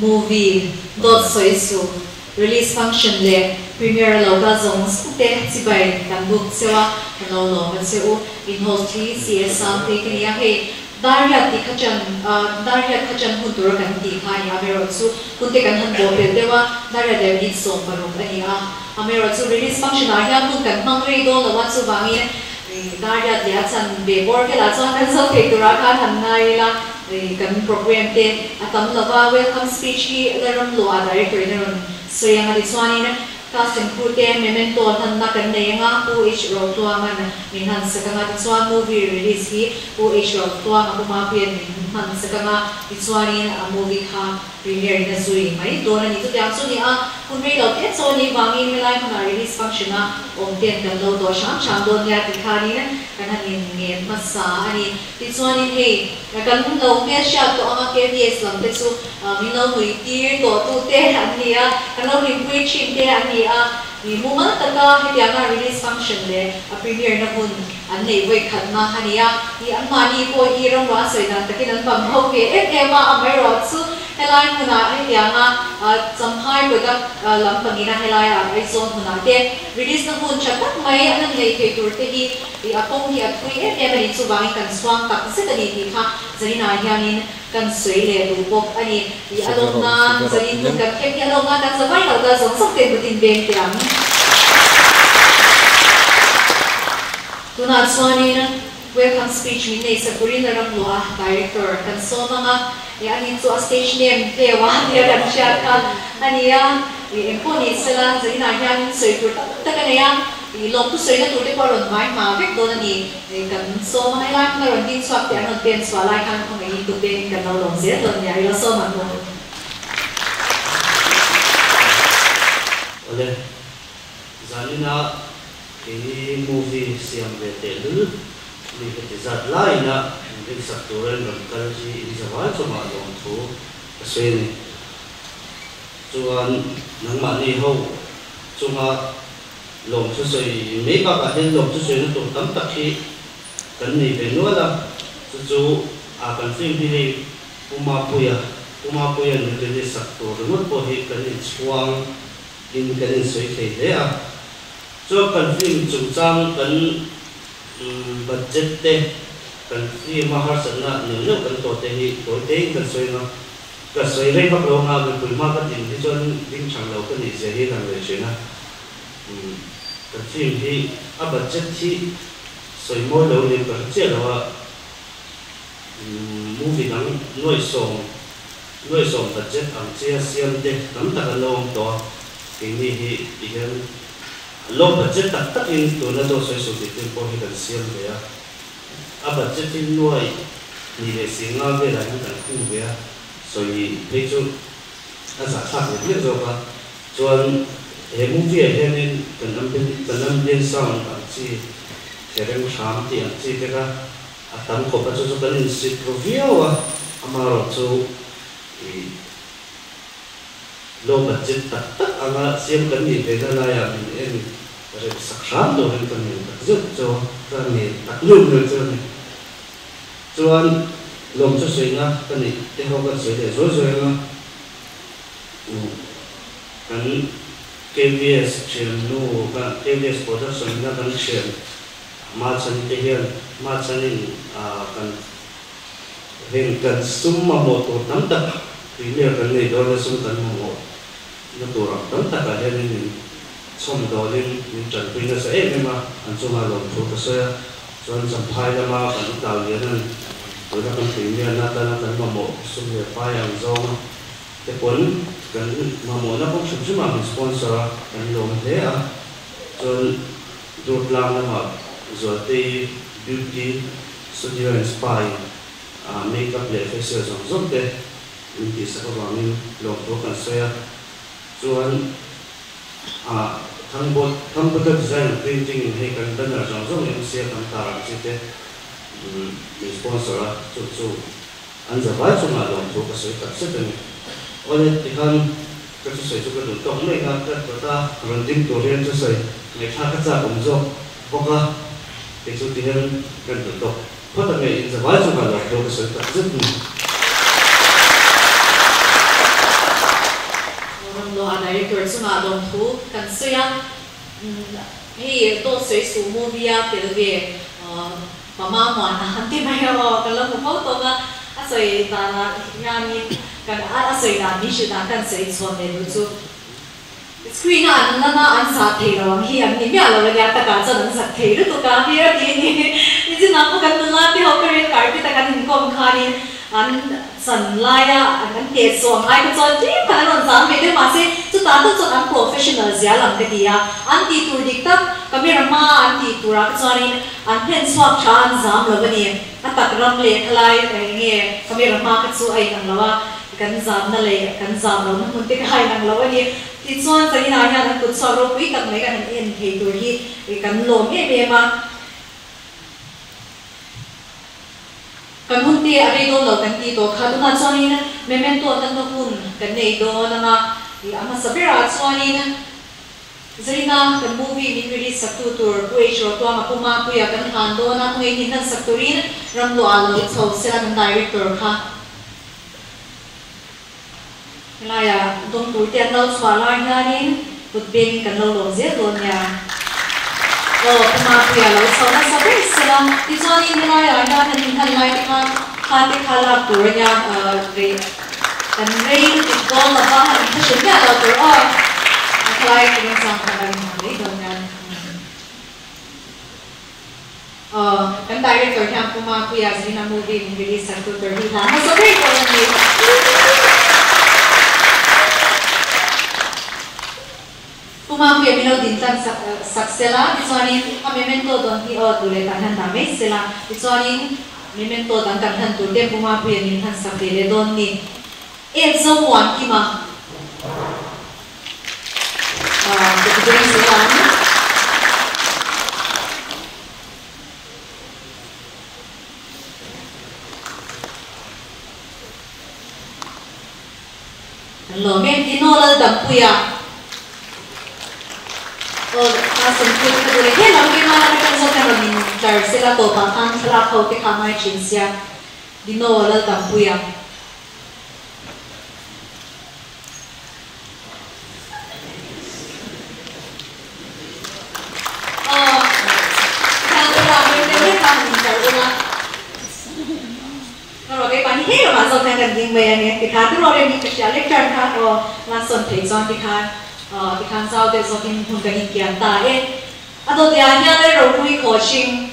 movie Dawt soisu release function le Primere local zones te sibai tambuk sewa no man seu in host 3 cs something kania he daria khachan huntur kan ti khani amero su kunte kan han bo pe dewa daria de ni som paru ania amero su release function a hian kun kan mang rei do lawa chu wangi daria dia chan be bor ke la chuan kan so ke tura khan han nai la kan program te atam lava welcome speech hi leram lo a director neron so yang ali chuanin cast and crew te memento han na kan nei nga UH ro to man min han sakanga chuan movie release hi UH ro to nga kuma pian min han sakanga chuanin a movie kha premiere na zui mai dona ni tu yang chu ni a kun rei lo te so ni wangi mi lai na release function a om ten kan lo do sham don ya ti khani na kan han nge masa ani ti chuanin he kan lo me sha to anga KVS lam te chu mi no hui tir to tu te ani a kan lo ri pui chim te ani a ni muma ta ka he ya na release function le a premiere na hun an nei voi khat na hani a ni an ma ni ko hi rom wa soi na takin an bam ho ke ma amai ro chu helai huna ai tianga champhai product lam pangina helai ai zone huna te release na hun chatak mai anan lei thei tur te hi I apong hi athui em ani chuwangi kan swang tak se tani hi kha zarina hianin kan soi le du bok ani I alona zarin tu kan khem hi alona kan zawai lo da zong sok te butin beng tiang tuna chuanin welcome speech min nei sakurin ram lua director kan so manga ani chu stage name te wa te kan sha kha ani ya emponi sela zarina hianin soi tur tak kan ya lom tu soi na tur te paron mai ma vek do na ni kan so mai lai na ron tin swap te an pen swa lai kan ko ngai tu ben kan lo long se don ya ilo so ma ko ole zanina ini movie siam bete lu ni ke zat lai na ni saktoren ron kal ji ni zawai choma dong thu sen chuan nang ma ni ho chunga lom chu soi me ba ka hen lom chu soi na tum tam tak hi kan ni be no la chu a kan film hi uma puya ni le saktor ron po hi kan ni chuang in kan ni soi thei le a cho kan film chung chang kan budget te kan film har san na no kan to te hi to te kan soi na ka soi re ba lo nga kan pui ma ka tin ti chon ding chang lo kan ni se hi kan le che na kan film hi a budget hi soi mo lo ni ka che lo a movie nang noi song budget ang che siam te tam ta kan lo to ki ni hi igen lo budget tak in to na do soi so ti po hi kan siam le a budget in noi ni le singa ve la ni kan ku ve soi pe chu a sa thak ni zo ba chuan he movie he nin kan nam den sound ang chi sereng sham ti ang chi te ka atam ko pa chu kan in sit provio wa amaro chu lo budget tak anga siam kan ni ve la ya en re saksham do ren kan ni tak zo cho kan ni tak lu lu cho ni chuan lom chu soi na kan ni te ho kan soi de zo zo na kan KBS chen nu kan KBS production na kan chen ma chan te hian ma chanin kan ren kan summa mo to tam tak Primere kan nei do na sum kan mo na to ram tam tak a hian ni chom do len ni chan pui na sa e ma an chuma lo thu ka sa chuan cham phai la ma kan taw lian an to na kan Primere na ta na kan mo sum le pa yang zo te pon kan ma mo na ko chum ma sponsor kan lo le a chuan do plan na ma zo te beauty studio and spa makeup le facial zong te Inti sa kawamin lo to kan saya chuan thang design printing he kan banner jong jong yang sia kan taram chite sponsor chu an za ba chu ma lo to ka sai tak se ten ole tikhan ka chu sai chu ka do tong mai ka ta running to rian chu sai mai tha ka cha kum zo boka te chu tihan kan do to phata me in za ba chu ma lo to ka sai tak se lo director chunga dong thu kan suya hei to soi su movie a pelve mama mo na hanti mai ro kan lo mo to ga a soi ta na yani kan a soi da ni shi da kan soi chon le lu chu screen an an sa thei ro hi an ni mya lo ya ta ka chan sa thei ru to ka hi ti ni ji na ko kan la ti ho kare carpet ta kan ko kha ni an san lai ya an te song ai ko chon ti kan ron sa me de ma se chu ta to chon an professional zia lam ke dia an ti tur dik tak camera ma an ti tura ka chon in an pen swap chan zam lo bani a tak ram le thlai nge camera ma ka chu ai kan lawa kan zam na le kan zam lo na mun te ka hai nang lo ani ti chon sa ina ya an ku so ro pi tak mai kan en thei tur hi kan lo me ma kan hun ti ari do lo kan ti to kha na choni na memento kan no hun kan nei do na nga ama sabira choni na zina kan movie ni release sa tutor pui cho to ma puma puya kan han do na ngai ni na sakturin ram lo alo chho sela kan director kha lai à dong tu tian lo chwa lai hianin put beng kan lo lo zia don ya kuma pia lo chona sa be sela ti chuanin lai a na han lai ti kha la tur nya re kan rei ti ko la ba han ta shin ya la tur o lai ki sang ka lai ma le don ya kan director yang kuma pia zina movie release sa tur hi la so be ko ni kuma pia milo din tan saksela chuanin a memento don hi o tu le kan han da me sela chuanin memento dan kan han tu te kuma pia nin han sak le don ni e zo wan ki ma tu de sela lo men dino la dam puya asan put ka dure he lam ke ma na kan so kan min jar se la to pa kan thla khau te kha mai chin sia dino la dam puya kan la men te ka min jar una rồi cái bạn hết rồi mà xong thành gần dinh về này thì khá tức rồi em đi cái lecture khá là xuân thấy xong thì khá sao để cho tin hôn cái kiện ta ấy à tôi thì anh nhớ rồi vui khó chinh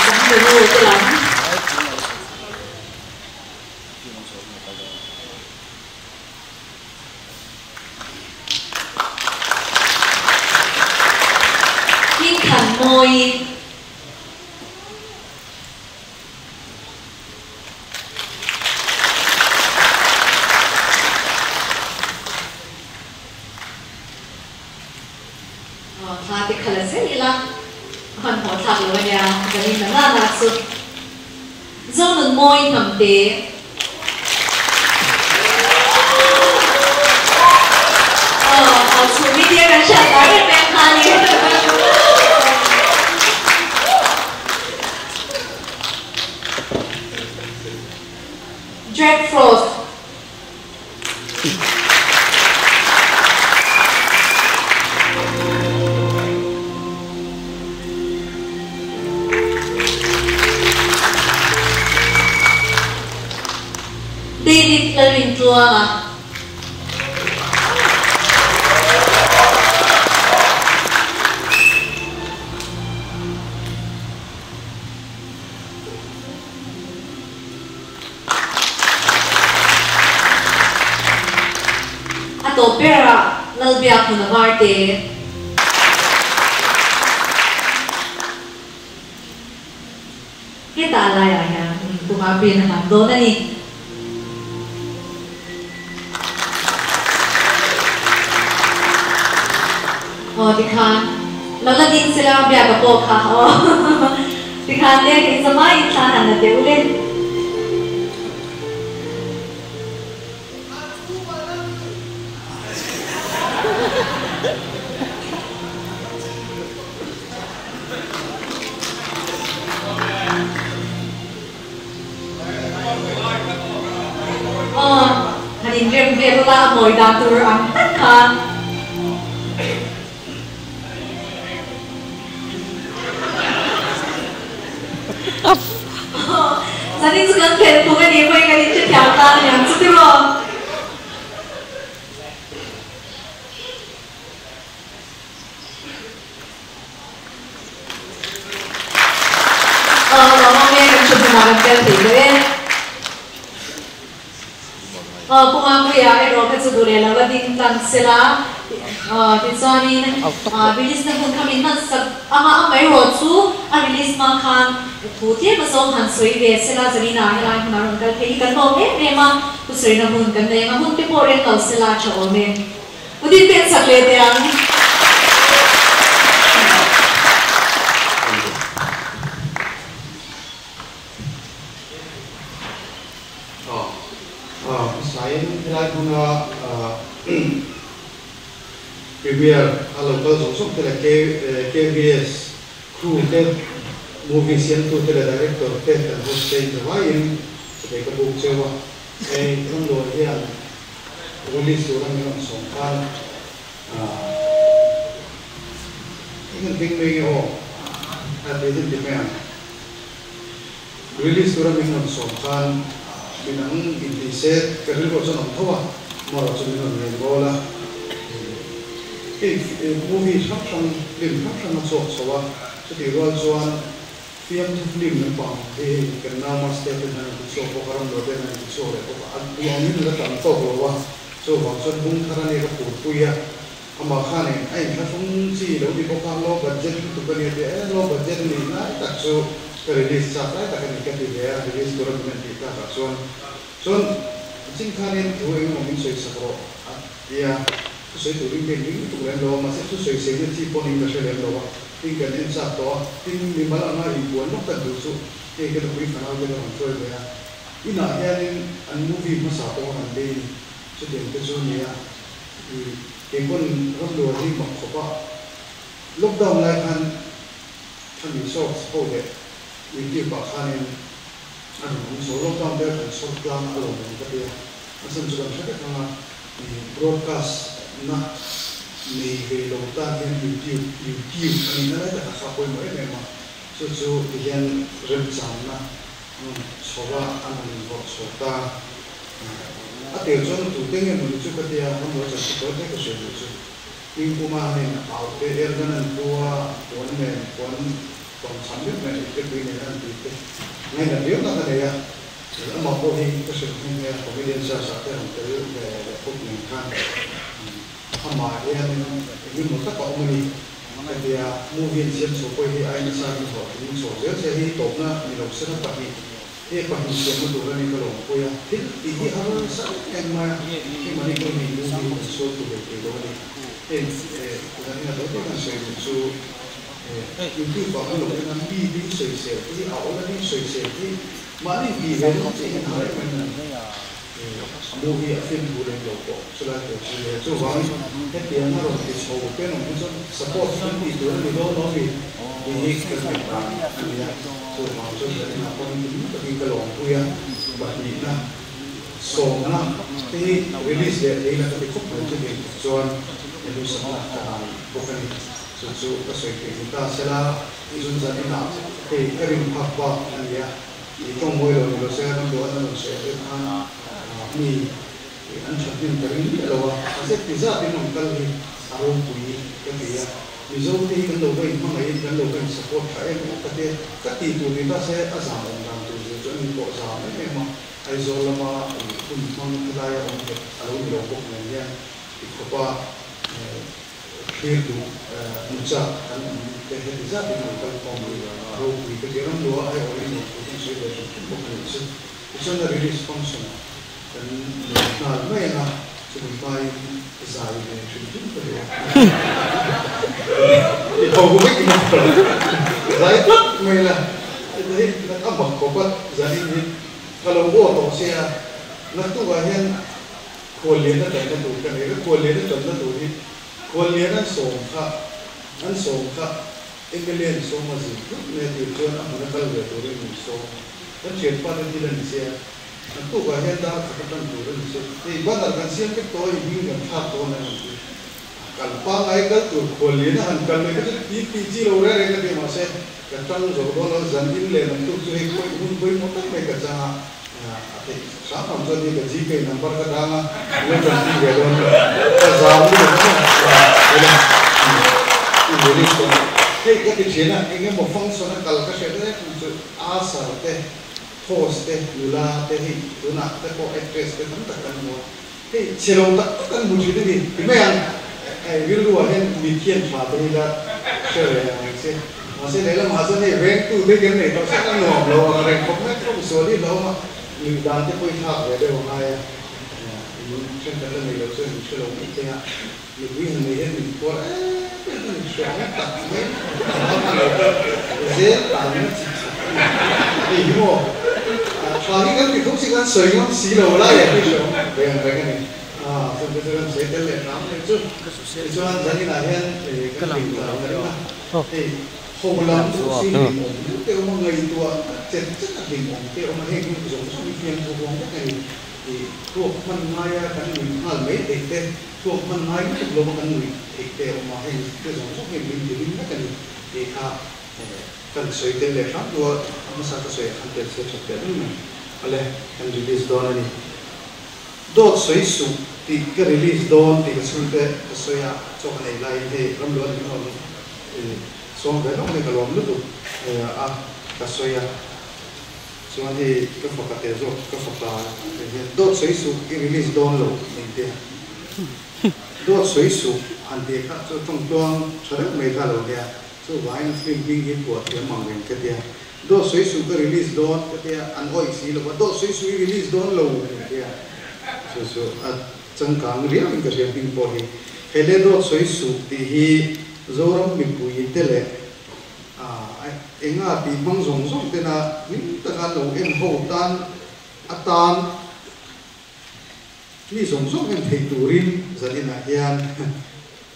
sống được vui cái lắm khi khẩn môi thì khá là dễ là hoàn hảo thật rồi nha, cho nên là lạc sự do được môi thầm tế chủ media kan siya tayo ng kani Jack Frost David Lavintua atau pera lalbia pun avarte kita lah ya tumabi na mando na ni dikhan laladin sila biya kapo ka dikhan dia sama insan na dia ulit hanin rem la moi da tur ang takhan Tadi sudah kira bukan dia yang kali itu tiada yang itu loh. Orang yang mencoba melakukan itu, pengaku ya, roket sudah lewat di tanah di sana bilis na pun kami nasab ama amay rotu bilis makan putih masuk hansui sila jadi nahilah naron kali kan boleh memang kusri na pun kan memang pun tiporen kau sila cakap me udin pensak lete ang saya nilai guna Primere local sosok tela KBS crew te movie sian tu tela director te dan host te lain sebagai kabuk sewa trong đội hiện release số đang làm sòng phan cái thing này họ để đến điểm nào release số đang làm sòng phan mình đang inteset cái release số nó thua mà là số nó nhiều quá là cái movie khác sang phim khác sang nó số số số thì rồi soan phim phim nó bằng thì cái nào mà step lên là số có karam đồ bên này số đấy có anh như là tạm tổ rồi số vòng số bung thằng này cái phụ quỳ à mà khá này anh khá không gì đâu đi có khá lo budget tụi bên này để lo budget này nãy đặt số cái release sát lại tại cái gì đấy release của mình thì ta đặt số chính khá nên tụi em mình xây sắp rồi ya soi tụi mình tụi em lo mà sẽ soi xây nên chỉ có những cái soi em lo tin cái nên sát đó tin mình bảo là nó bị buồn nó cần đủ số cái đó bị phá hư cái đó rồi vậy à ít là nên anh movie mà sát đó anh đi cho đến cái số này à cái con rất đồ gì mà khó quá lúc đầu lại anh bị sốt hồi đấy mình kêu bảo anh một số lúc đầu đây phải sốt cam ở lòng mình cái đấy anh xem cho bạn thấy là broadcast na ni về lâu ta hiện YouTube anh nói là sao quên mấy này mà số hiện rất chán na số là anh gọi số ta tiêu chuẩn tụi tiếng mình chút cái gì không có gì có thể cái sự gì nhưng mà mình bảo cái em nó là tua cuốn mình cuốn còn sản xuất mình cái gì này là gì ngay là nếu là cái này nó mà có thì cái sự này có cái điện sản xuất cái về phục mình khăn mà em một tất cả mình thì movie xem số quay thì ai sang thì họ cũng số rất sẽ đi tốt na mình đọc sẽ nó bật cái phần xem mà tụi nó đi cái lồng quay thì họ sẽ em mà khi mà đi cái mình movie một số tụi cái đó đi thì cái này là đối với cái sự một số những cái bảo nó là nó đi sợi sợi thì ảo nó đi sợi sợi thì mà đi vì về nó chỉ là hỏi mình movie phim của mình đâu có cho nên là cho vắng cái tiền nó rồi thì số cái nó cũng support phim thì tụi nó vì cái việc làm cho vào cho nên là con những cái lồng quay bởi vì là số nó thì release đấy là cái khúc mà cho mình cho nên là sẽ là bộ phim số cái sự kiện chúng ta sẽ là dùng ra cái nào thì cái việc học vào này thì trong mỗi lần nó sẽ nó sẽ ăn ni anh chọn những cái gì đó sẽ tự ra cái nông canh thì aro bùi cái gì à ví dụ thì cái đầu bên mà cái đầu bên support phải em cái tỷ tụ người ta sẽ giảm làm từ từ cho nên bộ giảm đấy mà ai rồi là mà cũng mang cái đại ông cái aro nhiều bộ này nha thì có qua khi tụ một giờ anh cái tự ra cái nông canh còn aro bùi cái gì đó nữa ai ở đây cũng sẽ được một bộ này chứ cho nên release function là mấy là chúng ta giải về truyền thống của mình thì không có biết gì giải tất mấy là đấy là các bậc có bất gia đình kalau gua tổ xe nó tu vào hiện khuôn liên nó thành cái tủ cái này khuôn liên nó chọn nó tủ đi khuôn liên nó sòng khá em cái liên sòng mà gì lúc này thì cho nó mà nó cần về tủ đi mình sòng nó chuyển qua đến đi lên xe tu vào hiện tại các bạn tủ đi thì bắt đầu cần xem cái tôi như là khác tôi này cần pa ngay cái tủ khuôn liên nó hành cần cái tí chỉ lâu ra cái gì mà sẽ cái trăng rồi đó nó dần đi lên nó tu cho cái quay với một cái cái cha thì sáng hôm sau thì cái gì cái number cái đang nó dần đi về đó cái giá nó cái chuyện này cái một function nó cần cái chuyện đấy asa cái host cái lula cái gì đó là cái có address cái tất cả nó cái chiều tất cả một chuyện gì cái mấy anh ví dụ là mình thiên phá thì là chơi mà sẽ đấy là mà sẽ này về từ đây cái này nó sẽ là ngỏm lâu mà này không có số đi lâu mà mình đang tiếp quay thảo về đây mà hai trên cái là mình đầu tiên mình chơi lâu mình thế ạ mình quý hình này mình qua mình sáng tặng mấy dễ tặng thì mà và cái thì không chỉ ăn sấy không xí đầu lại cái chỗ về cái này xong cái tôi sẽ cái lệ lắm chứ cho anh dẫn đi là hen thì cái mình là thì hồ lắm chú xin bình ổn tiêu mà người tua chết rất là bình ổn tiêu mà hay cũng giống như phiên hồ bóng cái này thì thuộc phần ngay cái người hal mấy tệ thuộc phần ngay cái lô cái người tệ mà hay cái dòng số mình mình cái thì kan soi te le kham do amasa ka soi han te se chak te ale kan release don ani Dawt soi su ti ka release don ti ka sun te ka soya chok nei lai he ram lo ni no song ve no ne ka lom lu a ka soya chuan hi ka fa ka te zo ka fa ta Dawt soi su ki release don lo ni te Dawt soi su han te ka cho tong tuang thare mai ka lo ya so why not film being in what the among them get there Dawt soi su ka release don get there an oi si lo Dawt soi su release don lo there so at chang kang ria in ka ria ping po hi hele Dawt soi su ti hi zoram mi pu yi te le enga ti bang zong zong te na nim ta ka lo en ho tan atan ni zong zong en thei turin zanina hian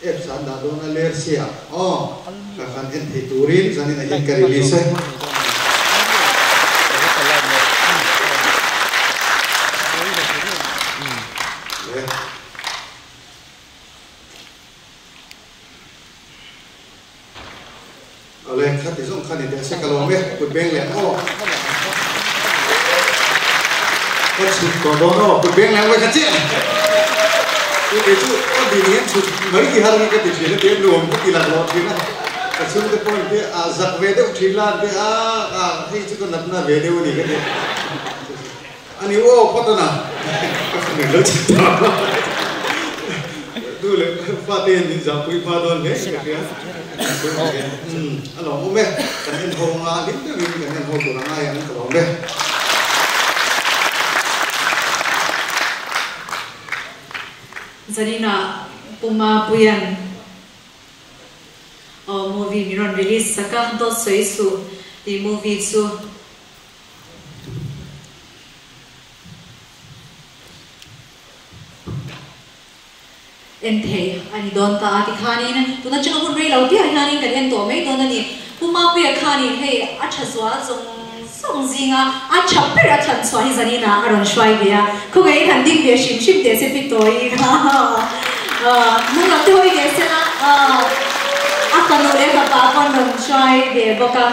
ep san da don aler sia ka kan en thei turin zanina hian ka release ale khat ti zong khan ni se ka lo me put beng le cái sự có đó nó tụi bên làm cái gì cái chú có đi nghiên chú mấy cái hàng cái tiền nó tiền luôn cái là lọt thì nó cái sự cái point cái giặc về đâu chỉ là cái cái chú con lập na về đâu đi cái gì anh yêu có tao nào mình lớn chỉ tao tôi lại pha tiền thì giặc quý pha đơn đấy cái anh nói ông mẹ cái nhân hồn là đến cái nhân hồn của nó ai anh có lòng đấy Zanina puma puyan movie miron release saka Dawt soi su the movie su ente ani don ta ti khani na tuna chang hun rei lo ti khani kan en to mai don ani puma puya khani hei acha zwa zong song zinga acha pera chan swai zanina aron shwai bia ko ngai than ding bia shim shim te se pi toi ha mung la toi ge se na akano le ka pa kon ron shwai be boka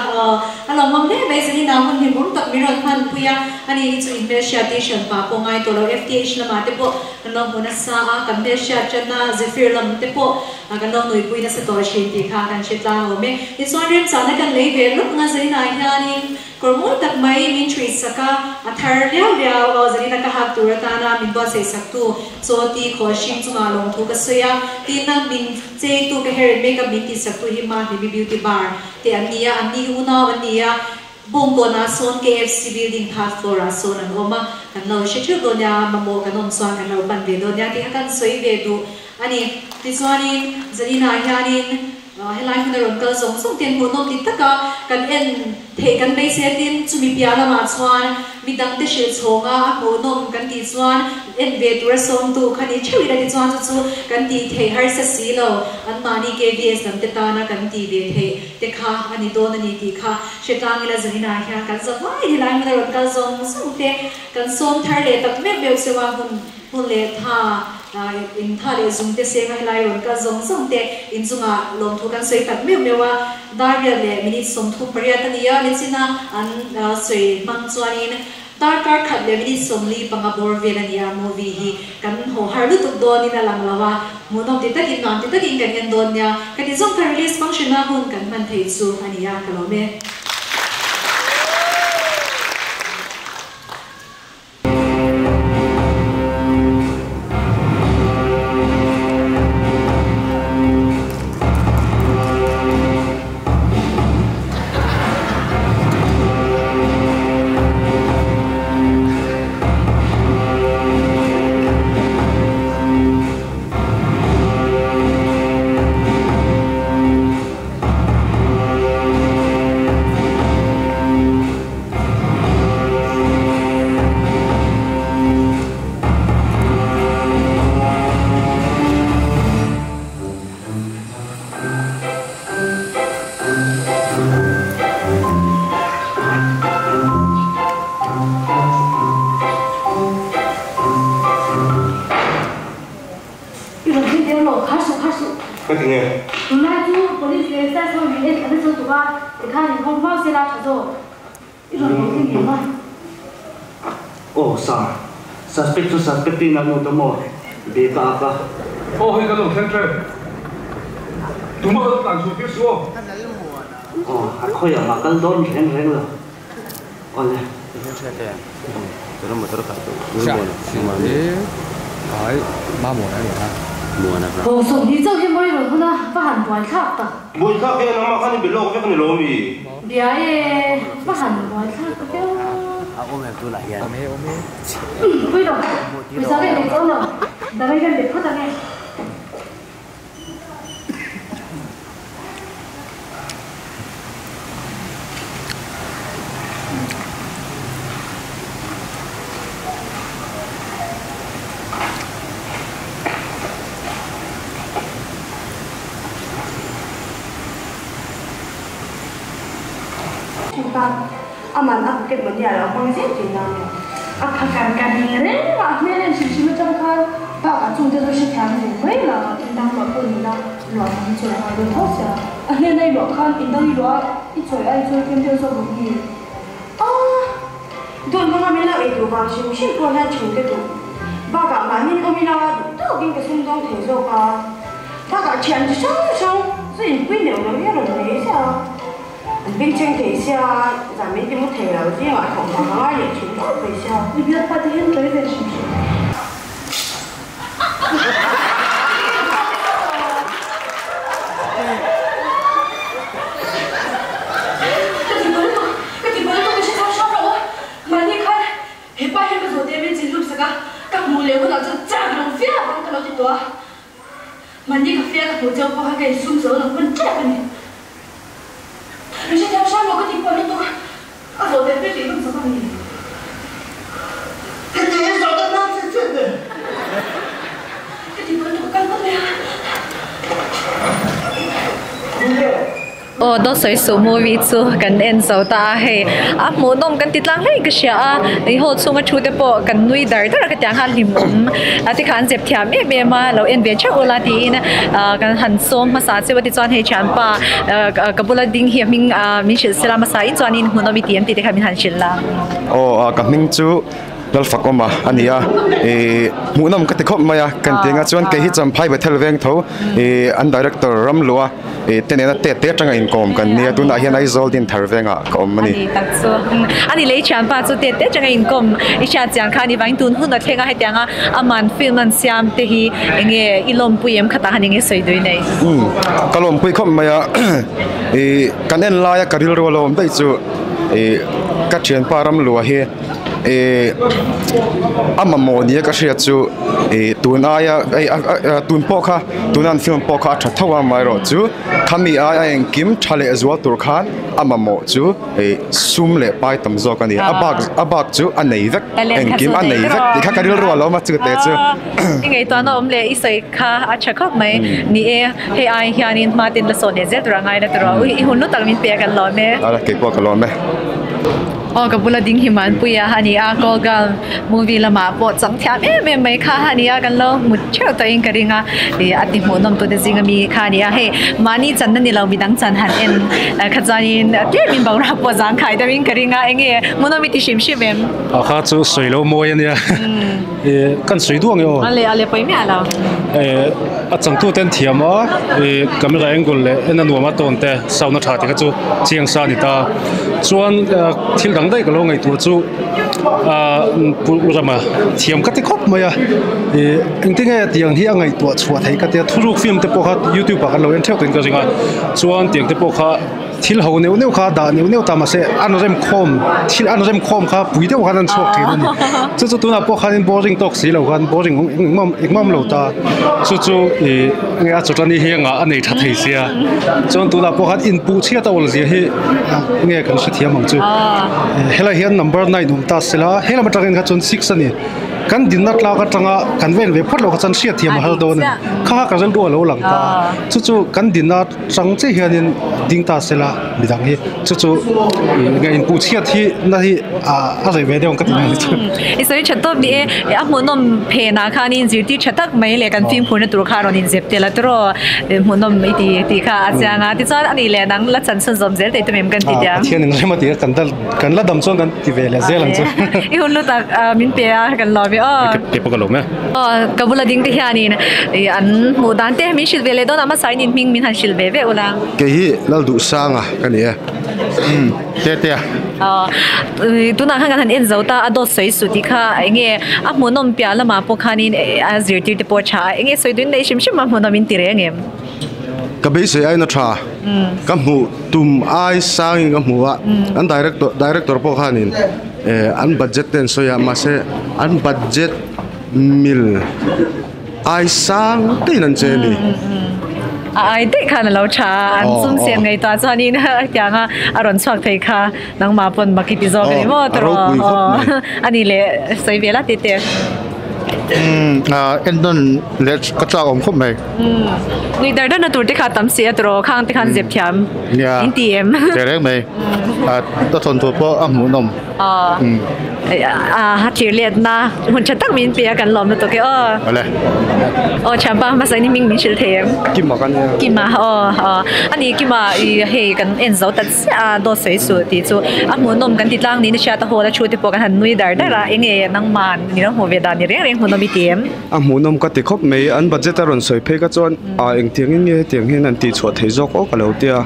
alo mom le be zanina hun ni mum tak miron phan puya ani chu investigation pa po ngai to lo FTH la ma te po no mona sa kan be sha chana zefir lam te po kan no noi puina se to shin ti kha kan chitla o me ni so rem sa na kan le ve lu nga zanina hiani kormol tak mai min three saka athar liao liao zanina ka hak turata na min ba se saktu so ti kho shim chunga long thu ka soya ti na min che tu ka hair makeup min ti saktu hi ma hi beauty bar te ania ani una ania Bongona son KFC building third floor son an oma kan lo shechu donya mamo kanom swan kan lo pan ve donya ti kan soi ve du ani ti swanin zanina hianin helai hun ron kal zong song ten ho nom ti taka kan en the kan be se tin chumi pia la ma chwan midang te she chonga ho nom kan ti chwan en ve tur som tu khani chui ra ti chwan chu kan ti the har sa si lo an mani KVS nam te ta na kan ti ve the te kha ani don ani ti kha shetang ila zanina hya kan zawai helai hun ron kal zong song te kan som thar le tak me be se wa hun le tha in thale zum te se ngai lai ron ka zong zong te in zunga lom thu kan soi kat me mewa daria le minute som thu paryatania le china an soi mang chuanin dar kar khat le minute som li panga bor velania movie hi kan ho har lu tuk don in alang lawa monom ti takin nam ti takin kan yan don nya kan ti zong ka release function na hun kan man thei chu ania kalome 先拉他走，一种有点嘛。哦，suspect suspecting na no tomo. Beta ka. Oh, hey, kalau center. Tuma kalau tak suka suo. Oh, aku yang makan don reng lah. Oh ya. Terus motor ka tu. Ai, ma mo na ni ha. Mo na ka. Oh, so ni zo he mo ro na, pa han boy khap ta. Boy ka ke na ma kan belok ke kan lo mi. Dia pa han boy khap ta ke. Aku meh tu lah ya. Ome. Bây giờ, bây giờ cái chỗ nào, đã bây giờ để phốt ra nghe. Chúng ta aman aku ke mana lah, orang sih cina. Akan kadang-kadang lah, mungkin sih macam kan, pak acung tu tu siapa yang boleh lah, tentang apa pun lah, luar macam mana pun hosya. Akhirnya ni luar kan, tentang luar, itu kan so begini. Don mana mila itu bangsa, mungkin kau nak cakap tu. Baga mana kau mila, tu kan kesan dong teso kan. Baga cian tu sang, so ini pun dia orang yang orang Malaysia. Bên trên thế xa, giảm mấy cái mức thể là riêng ở phòng phòng hóa để chúng tôi về xa. Đi biết ba thì hiện tới về sự. Cái gì mới tôi sẽ thao sao rồi? Mà như khai, hết ba hết cái rồi tiền bên trên lúc sao cả, các mù liều cái nào cho chả lòng phía, bằng cái nào thì多. Mà như cái phía cái mù châu có cái sung sướng là vẫn chết cái này. Mình sẽ theo sát một cái tình quan tôi. Rồi đến cái gì cũng sao bằng gì. Cái gì em rõ ràng nó sẽ chết rồi. Cái tình quan tôi căng mất nè. Oh, đó soi số movie chu kan en so ta he a mo nom kan titlang lai ka sia ai ho chunga thu te po kan nui dar dar ka tyang han lim ati khan jep thiam me ma lo en ve cha ola ti in kan han som ma sa che wa ti chuan he chan pa ka bula ding hi ming mi shil sela ma sa in chuan in huno mi tiam ti te khamin han shil la oh ka ming chu lal fak oma ania munam ka te khop maya kan tenga chuan ke hi cham phai ba thel veng tho an director ram lua tenena te tanga in kom kan nia tuna hian ai zol din thar venga kom mani ani tak so ani le chan pa chu te tanga in kom I sha chang khani wang tun hun na thenga he tyanga aman film an siam te hi enge ilom puem khata haninge soi doi nei kalom pui khop maya kan en la ya karil ro lom dai chu ka chen pa ram lua hi amamo dia ka ria chu tunaya tun pokha tunan film pokha thathawa mai ro chu khami a eng kim thale azwa tur khan amamo chu sum le pai tam zo kan ni abak chu anei vek eng kim anei vek ti kha karil ro lo ma chu te chu ingai to no omle isoi kha acha khop mai ni he ai hianin martin la so ne zel rangai na tro I hunu talmin pe kan lo me ala ke ko ka lo me oh kabula ding himan puya hania ko gal movie lama po chang thya me mai kha hania kan lo mut cheu to in karinga ati monom to de zinga mi kha nia he mani chan ni lo bidang chan han en khazanin te min bang ra po jang khai da win karinga enge monomi ti shim shimem kha chu soilo moya nia kan soi duang yo ale poi mi ala a chang tu ten thiama camera angle le en anu ma ton te sauna tha ti ka chu chiang sa ni ta chuan thil dang dai ka lo ngai tu chu rama thiam ka te khop maya engtinge tiang hi angai tu chhuwa thei ka te thuruk film te po kha youtube ka lo en theu ten ka jinga chuan tiang te po kha thil ho neu kha da neu ta ma se anrem khom thil anrem khom kha pui deuh khan an chok the ni chu tu na po khan boring tok si lo khan boring engmam lo ta chu nge a chotani hi nga anei tha thei sia chon tu na po khan in pu chia ta ol zia hi nge kan se thiam ang chu hela hian number 9 um ta sela hela ma takin kha chon 6 ani kan din na tla ka tanga kan ven ve phat lo ka chan sia thiam hal don kha ka jan ro lo lang ta chu kan din na chang che hianin ding ta sela midang hi chu nga in pu chia thi na hi a re ve deong ka tin ni chu isoi chatop ni a munom phe na kha nin zirti chatak mai le kan film phun tur kha ron in zep tela tro munom ti kha achanga ti cha ani le nang la chan san zom zel te te mem kan ti dia thian ning rema ti kan la dam chon kan ti ve le zel ang chu I hun lu tak min pe kan lo bi ke po ka lo me kabula ding te hianin an mu dan te mi shil vele don ama sai nin ming min han shil ve ve ula ke hi lal du sanga kan ni te tu na kan han en zauta ado soi su ti kha enge a munom pya lama po khanin a zirti te po cha enge soi dun nei shim shim ma munom in tire ngem ka be se ai na tha ka mu tum ai sang ka mu wa an director po khanin an budget ten so ya ma se an budget mil ai sang te nan che ni ai te khan lo cha an sum sem ngai ta chani na kyanga aron chak thei kha nang ma pon baki pi zo ni mo tro ani le soi vela te te en don le ka cha om khop mai ni dar na tur te kha tam se tro khang te khan zep thiam in tm direct mai ta thon tu po amu nom ha thir let na hun chatak min pe kan lom to ke ale chamba ma sai ni ming min shil them kim ma kan kima ani kima he kan en zo tat sa do sei su ti chu amu nom kan titlang ni na sha ta hola chu te po kan han nui dar dara enge nang man ni no ho ve da ni reng hu no mi tem amu nom ka ti khop mai an budget aron soi phe ka chon eng tiang in nge tiang hin an ti chho thei jok o ka lo tia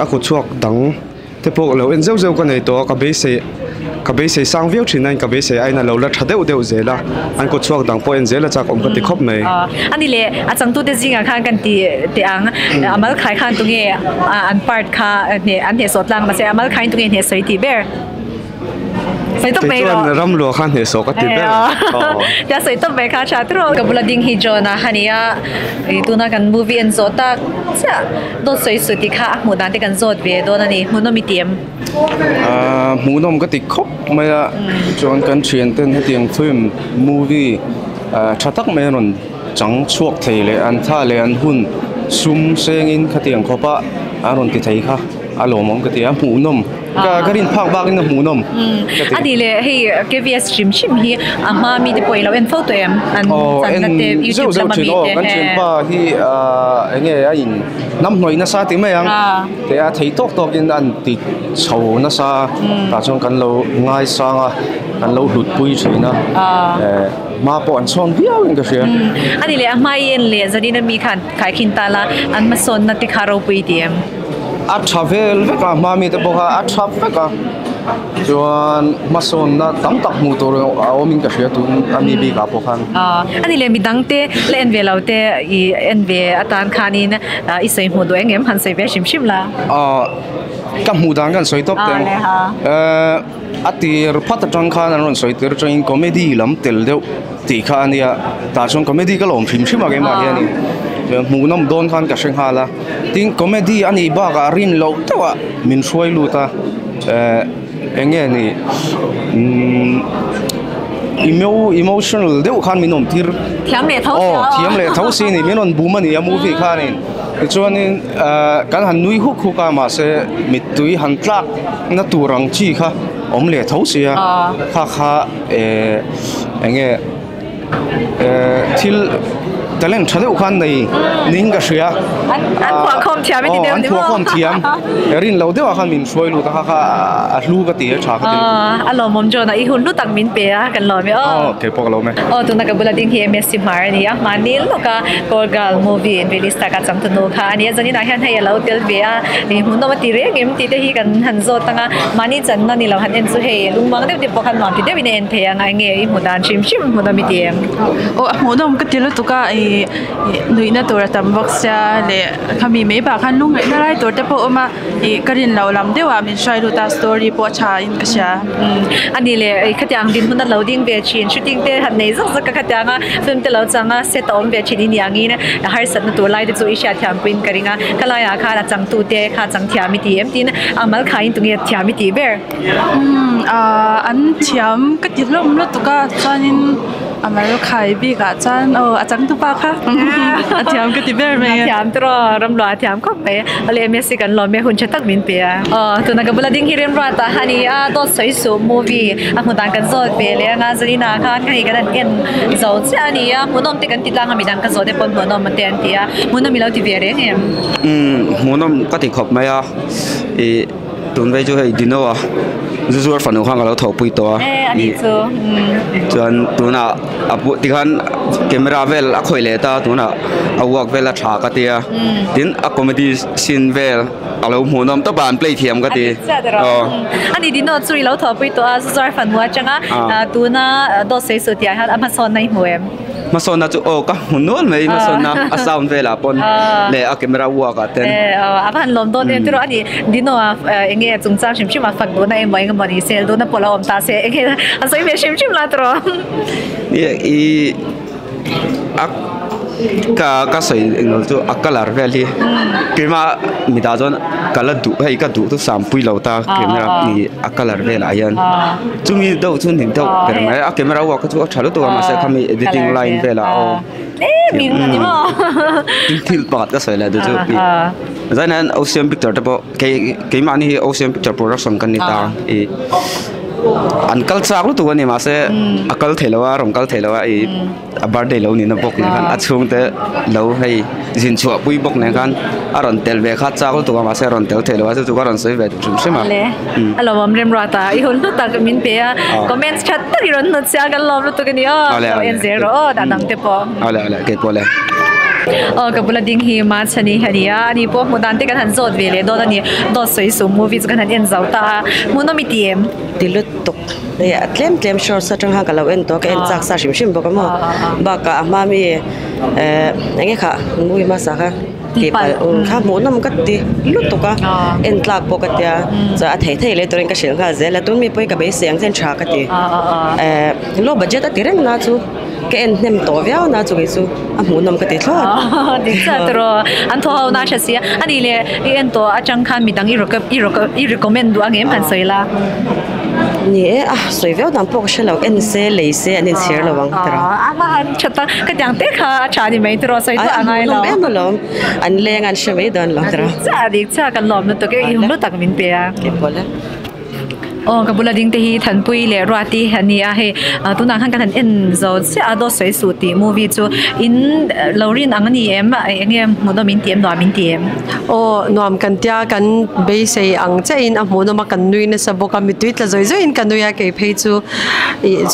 a khu chuak dang te po lo en zeu ka nei to ka be se sang viu thin an ka be se ai na lo la thadeu deu zela an ko chuak dang po en zela chak om ka ti khop mai ani le a chang tu te jinga khan kan ti te ang amal khai khan tu nge an part kha ne an he sotlang ma se amal khai tu nge he soi ti ber soi to pe ro ram lo khan he so ka ti ber ya soi to pe kha cha tro ka bula ding hi jona hania tu na kan movie en zota cha do soi su ti kha mu dan te kan zot ve do na ni mu no mi tiam mu nom ka ti khop mai a chuan kan thian ten he tiang film movie thatak mai ron chang chuak thei le an tha le an hun sum seng in kha tiang khopa aron ti thei kha alo mong ka ti a mu nom ka rin phak bak in mu nom ani le hei KVS stream chim hi ama mi de poi lo en photo em an san na te YouTube la ma mi te kan chin pa hi enge a in nam noi na sa ti mai ang te a thei tok in an ti chho na sa ta chong kan lo ngai sanga kan lo hlut pui thina ma po an son biao in ka sia ani le ama yen le zani na mi khan khai khin ta la an ma son na ti kharo pui tiam a travel ve ka ma mi te bo ha a trap ve ka chuan ma son na tam tak mu to o min ka sia tu ami bi ka po khan ani le mi dang te le en ve lo te I en ve atan khanin I sei mu do engem han sei ve shim la ka mu dang kan soi top ten atir phat tang khan an ron soi ter chain comedy lam tel deu ti kha ania ta chong comedy ka lom shim age ma hian ni mu nom don khan ka sheng hala ting comedy ani ba ka rin lo tawa min shoi lu ta enge ni emotional deu khan min nom tir thiam le thau si ni min on bu mani a movie khan in chuanin kan han nui hu ka ma se mitui han tlak na turang chi kha om le thau sia kha enge thil talent thadeu khan nei ning ka sia an khwa khom thiam ni deu ni khwa khom thiam rin lo deu khan min soi lu ta kha a hlu ka ti tha ka ti alo mom jona I hun lu tak min pe a kan lo me ke pok lo me tu na ka bula ding hi ms mar ni a manil lo ka korgal movie in release ta ka cham tu no kha ani zani na hian hei lo tel be a ni hun no ti re ngem ti te hi kan han zo tanga mani chan na ni lo han en su hei lungmang deu ti pokhan ma ti deu in en the anga nge I mu dan chim mu da mi ti mu dom ka ti lu tu ka nuôi na tura tam bốc xa le kami mấy bà khăn lung na rai tura po mà karin lâu làm đấy wa mình share ta story po cha in cái xa anh đi le khách hàng din muốn loading về chín shooting te hạt này rất rất khách hàng film te lâu chăng set on về chín đi anh in har sat na tura lai de chu isha thiam queen karinga kalaya kha la chang tu te kha chang thiam ti em tin amal khain tu nge thiam ti ber anh thiam cái tiết lom lo tu ka chanin amaro khai bi ka chan achang tu pa kha thiam cái tiết ber me thiam tro ram lo thiam khop pe ale messi kan lo me hun chatak min pe tu na ka bula ding hiren ra ta hani a do soi su movie a mu dan kan zo pe le nga zalina khan ngai kan en zo cha ni a mu nom te kan titlang mi dan ka zo de pon mu nom ma ten ti a mu nom mi lo ti ve re ngem mu nom ka ti khop mai a tun vai jo hei dino a zuzuar fanu khang lo thau pui to ani chu chuan tuna apu ti khan camera vel a khoi le ta tuna awak vel a tha ka tia tin a comedy scene vel alo mu nom ta ban play thiam ka ti ani dino chui lo thau pui to a zuzuar fanu a changa tuna do sei su tia ha ama son nai huem ma son na chu ka hunol mai ma son na a sound vela pon le a camera wa ka ten a ban lom don den tro ani dino enge chung chang shim shim a fak do na em mai ngam ni sel do na pola om ta se enge a soi me shim shim la tro i ka soi engol chu akalar veli kema midazon kala du hai ka du tu sam pui lo ta camera ni akalar vela yan chumi do chun ning do per mai a camera wa ka chu thalo to ma se khami editing line vela min ni mo til pat ka soi la du chu zanan ocean picture ta po ke ma ni ocean picture production kan ni ta Uncle Saku tu kan ni masa akal thelawa romkal thelawa birthday lo ni na bok ne kan achung te lo hei jin chua pui bok ne kan aron tel ve kha Saku tu masa ron tel thelawa tu karon sei ve chum sema alo mom rem rata I hol tu tak min pe comments chat tari ron no sia kan lom tu kan yo en zero da dang te po ala ke pole kabula ding hi ma chani hania ani po mudan te kan han zot vele do ni do soi su movie kan han en zauta muno mi tiem tilut tok ya tlem short sa chang ha kalo en to ka en chak sa shim shim bokamo ba ka ma mi nge kha mui ma sa kha ke pa kha mo nam ka ti lut to ka en tlak po ka tia za a thei le to ren ka shel kha zela tun mi poi ka be siang sen cha ka ti lo budget a tiren na chu ke en nem to viao na chu ge chu a mu nam ka ti thlo di cha tro an tho na sha sia ani le en to a chang khan mi dang i recommend du angem han soila ni soi viao dam po shelo en se le se an in share lo wang tra ama han chata ka dang te kha cha ni mai tro soi to angai lo em lo an leng an sheme don lo tra cha kan lom no to ke i hum lo tak min pe a ke pole kabula ding te hi than pui le rati hani a he tuna khan kan en zo se ado soi su ti movie chu in lorin angani em engem mono min tiem no min tiem nuam kan tia kan be sei ang che in a mono ma kan nui na sabo ka mi tweet la zoi zoi in kan nuya ke phei chu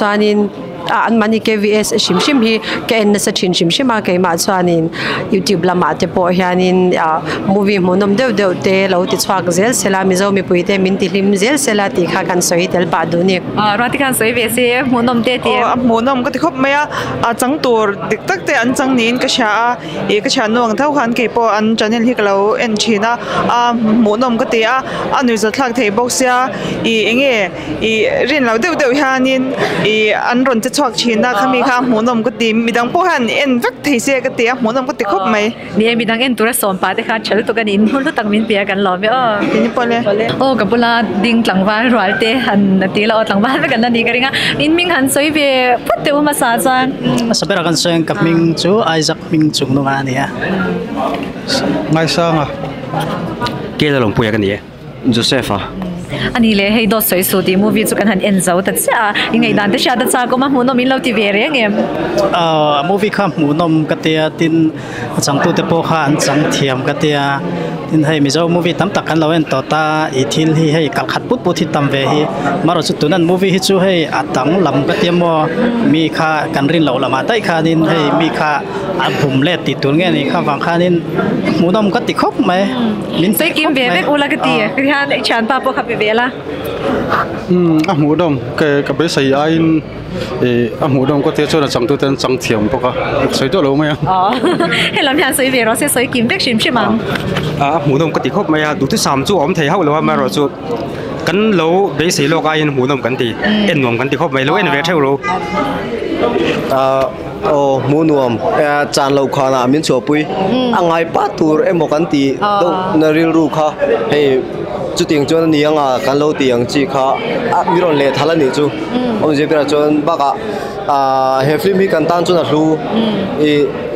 chanin an mani KVS shim shim hi ke en sa chin shim shima ke ma chanin YouTube lama te po hianin movie monom deu te lo ti chwak zel sela mi zo mi puite min ti lim zel sela ti kha kan soi tel pa du ni rati kan soi ve se monom te te monom ka ti khop maya chang tur dik tak te an chang nin ka sha ka sha nong thau khan ke po an channel hi kalo en china monom ka te anu za thak thei box ya enge rin lo deu hianin an ron chok china khami kha monom ko ti midang po han en vak thei se ka te monom ko ti khop mai ni midang en tura som pa te kha chal to kan in hol tak min pia kan lo me ni pole kapula ding tlangwal rwal te han ti la tlangwal ve kan ni karinga in ming han soi ve phut te uma sa chan sabera kan soeng kap ming chu Isaac ming chung no nga ni ngai sa nga ke la long puya kan ni Josepha ani le hei do soi su ti movie chu kan han en zo ta cha ingai dan te sha ta cha ko ma mu no min lo ti ve re ngem movie kham mu nom ka te tin chang tu te po kha an chang thiam ka te in hei mizo movie tam tak kan lawen to ta I thil hi hei kal khat put put hi tam ve hi maro chu tunan movie hi chu hei atang lam ka tiamo mi kha kan rin lo lama tai kha din hei mi kha a bum le ti tur nge ni kha wang kha nin mudom ka ti khop mai min sai kim ve ve ula ka ti ri han chan pa po kha pe ve la mudom ke be sai ain mudom ko te chu na chang tu ten chang thiam po ka sai to lo mai he lam han sai ve ro se sai kim vek shim shim ang mudom ka ti khop mai du tu sam chu om thei hau lo ma ro chu kan lo be sei lo ka in mudom kan ti en nom kan ti khop mai lo en ve theu lo mu nuam chan lo khana min cho pui angai pa tur emo kan ti do na ril ru kha he chu ting chon ni anga kan lo tiang chi kha mi ron le thala ni chu om je pera chon ba ka he film hi kan tan chu na lu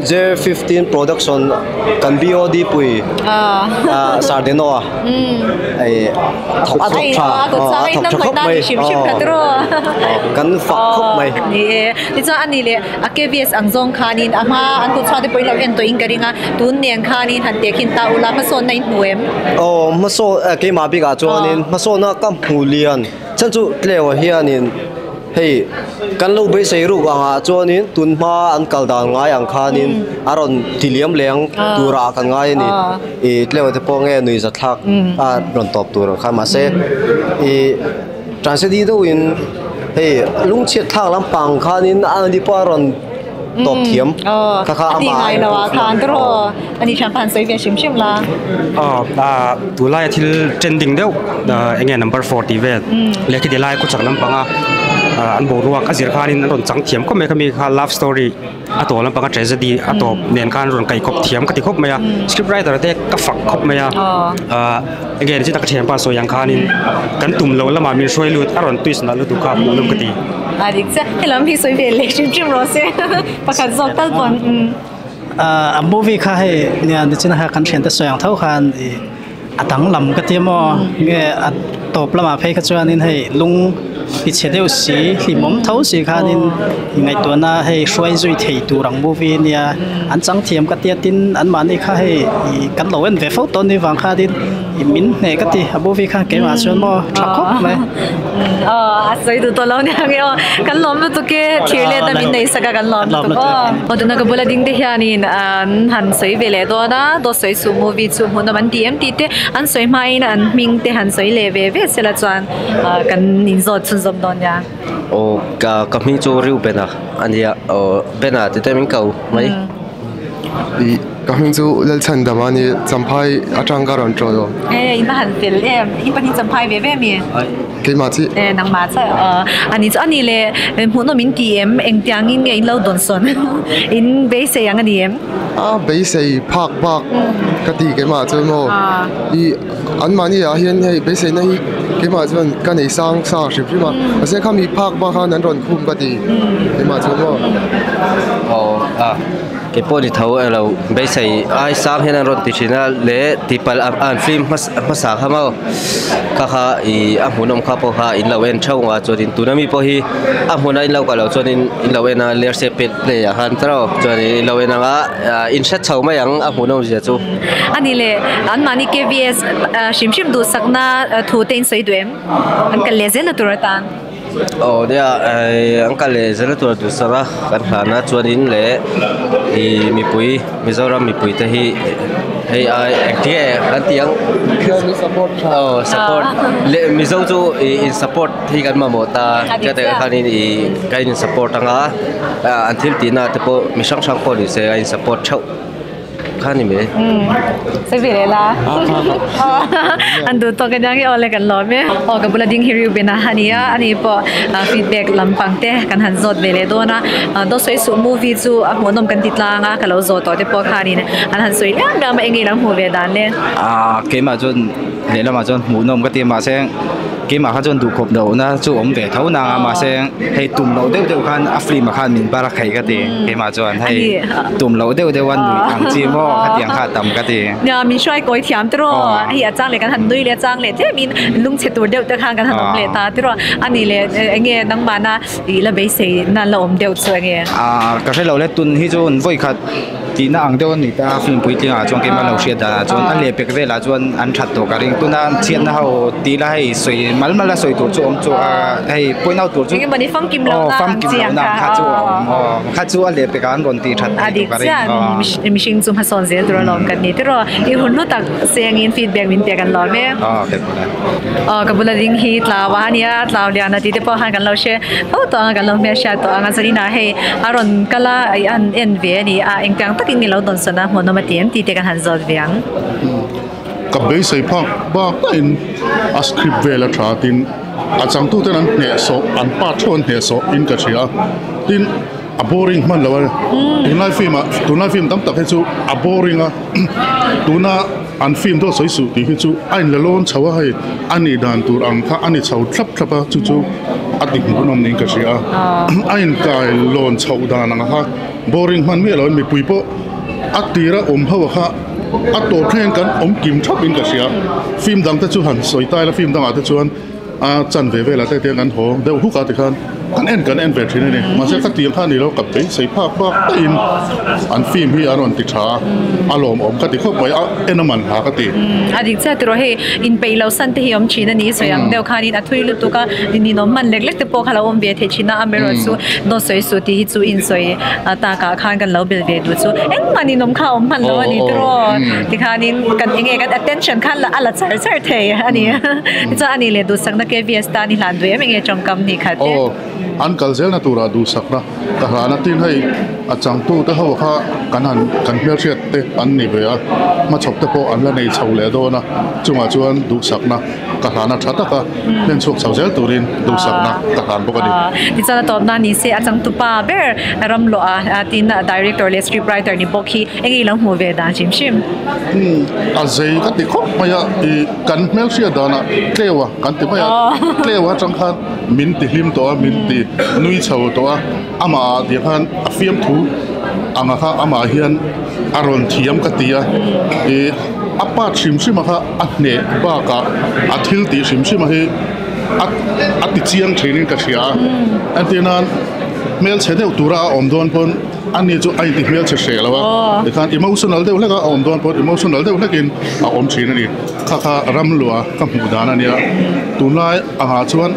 J15 production kan BOD pui sardeno ai thok thok mai shim shim ka tro kan fak khop mai ni cha ani le KVS angjong khanin ama an ku chha de poi lo en to ing karinga tun neng khanin han te khin ta ula ma son nai nuem ma so ke ma bi ga chonin ma so na kam hulian chan chu tlewa hianin hei kan lo be sei ru anga chonin tun ma an kal da ngai ang khanin aron tiliam leng tura kan ngai ni tlewa te po nge nui za thak ron top tur kha ma se translate do in hei lung che thak lam pang khanin an di pa ron top thiam kha kha ama ngai lawa khan tro ani champagne sai ve shim shim la tu lai thil trending deu enge number 40 ve lekhi de lai ku chak lam panga an bo ruak azir khanin ron chang thiam ko me khami kha love story ato lam panga tragedy ato nen khan ron kai khop thiam ka ti khop maya script writer te ka fak khop maya again chi tak thiam pa so yang khanin kan tum lo lama mi soi lut aron twist na lu tu ka mu lum ka ti adik sa helam hi soi ve le shim shim ro se pakhat zok tal pon a movie kha he nia de china ha kan chen ta soyang thau khan atang lam ka tiamo nge top lama phei kha chuanin hei lung i chedeu si hi mom thau si khanin ngai to na hei shoi zui thei tu rang movie nia an chang thiam ka tia tin an mani kha hei kan loen ve fo ton ni wang kha din i min ne ka ti a movie kha ke ma chuan mo thak khop mai a sai du to lo nia nge kan lom tu ke thirle da min nei saka kan lom tu o tu na ka bola ding de hianin an han sai ve le do na do sai su movie chu mun man tm ti te an sai mai na an ming te han sai le ve ve sela chuan kan nin zot zom don ya ka mi chu riu bena ania bena te te min kau mai ka mi chu lel chan da mani champhai atang ka ron tro do in han fel in pani champhai ve ve mi ke ma chi nang ma cha ani chu ani le mu no min tm eng tiang in nge lo don son in be se yang ani em be se phak bak ka ti ke ma chu mo I an mani a hian hei be se na hi ke ma chuan ka nei sang sa ship ma ase kha mi phak ba khan an ron khum ka ti ke ma chu mo ke po di thau alo be sai ai sang hen ron ti china le ti pal an film mas sa kha ma kha I amunom kha po kha in lawen chawwa chorin tunami po hi amuna in law ka lo chorin in lawena ler se pet le ya han tro chori lawena ga in sha chaw ma yang amunom je chu ani le an mani KVS shim shim du sakna thu ten sai duem an ka le zen turatan dia angka le zela tu tu sara kan khana chuanin le mi pui mizoram mi pui te hi hei ai active kan tiang support le mizo chu in support hi kan ma mota ka te khanin ka in support anga until tina te po mi sang sang po ni se in support chau khani me se vile la andu to ka jang ole kan lo me o ka bula ding hiriu bena hania ani po feedback lampang te kan han zot vele do na do soi su movie chu a monom kan titlanga ka lo zo to te po khani ne an han soi la ga ma engi lam hu ve dan le ke ma chon le la ma chon monom ka ti ma seng ke ma kha chon du khop do na chu om ve thau na ma seng hei tum lo deu deu khan afri ma khan min bara khai ka ti ke ma chon hei tum lo deu deu wan nui ang chi mo kha tiang kha tam ka ti nya min shoi koi thiam tro hi a chang le kan han nui le chang le te min lung che tur deu te khan kan han om le ta tro ani le enge nang ma na I la be se na la om deu chu enge ka se lo le tun hi chon voi khat tí na ang đâu ni ta phim bui tiếng à trong cái mà lâu xia đã chọn anh lệ bек về là chọn anh chặt tổ cái tu na chiết na hậu tí là hay soi mal là soi tổ cho ông cho hay bui nào tổ cho cái bên phong kim lâu na phong kim lâu na khát chú anh lệ bek anh còn tí chặt à đi cha mình xin zoom hason dễ rồi lòng cái này rồiอีหุ่นนู้ตักเสียงอินฟีดแบ็กวินเปียกันล้อไหมกับบุลดิ้งฮีทลาวะเนี่ยลาวเดียนที่เดี๋ยวพอหันกันเราเชื่อเพราะตัวกันเราเมียชาตัวงานสนินะให้อารมณ์ก็ละอันเอ็นเวียนี่เอ็งเปียงตักอินนี่เราโดนสนะหัวนมาเตียนที่เดียกันหันจอดเวียงกับเบสใส่พักบ้าก็อินอัสคริปเวลาชาตินอาจังตู้เท่านั้นเนี่ยโซอันป้าชวนเนี่ยโซอินกระเชียตินboring man lawa tunai film tam tak chu boring a tuna an film do soi su ti chu ain la lon chawa hai ani dan tur ang kha ani chau thlap thlapa chu atik bunom ning ka sia ain kai lon chau dan ang kha boring man me lon mi puipo atira hawa kha ato thleng kan kim thap in ka sia film dang ta chu han soi tai la film dang a ta chuan chan ve la te tiang an ho deu hu ka ti khan kan en ve thin ni ma se ka tiang khan ni lo kap pe sei phak ba in an film hi aron ti tha alom ka ti khop bai enaman ha ka ti adik cha tro he in pe lo san te hi om china ni soyang deu khanin athui lu tu ka ni no man lek lek te po khala om be the china amero chu no soi su ti hi chu in soi ta ka khan kan lo bel ve du chu en mani nom kha om man lo ani tro ti khanin kan enge kan attention khan la ala char char the ani cha ani le du sang na ke vs ta ni lan du em enge chong kam ni khate an kalzel na tura du sakna ka hana tin hai achang tu ta ho kha kan mel chet te an ni be a ma chop te po an la nei chho le do na chunga chuan du sakna ka hana thata ka len chok chawzel turin du sakna ka han bo ka ni ti chana top na ni se achang tu pa ber ram lo a tin director le script writer ni bokhi engi lang mu ve da chim shim a zei ka ti khop ma ya kan mel sia da na klewa kan ti ma ya klewa chang khan min ti hlim to min ti nui chho to ama dia khan a fiam thu anga kha ama hian aron thiam ka tia apa chim sim kha atne ba ka athil ti sim sim he ati chiang training ka sia antinan mel chedeu tura om don pon ani chu ai ti mel che shelawa ekhan emotional deu leka om don pon emotional deu lekin a om china ni kha ram lua ka mudana nia tunai anga chuan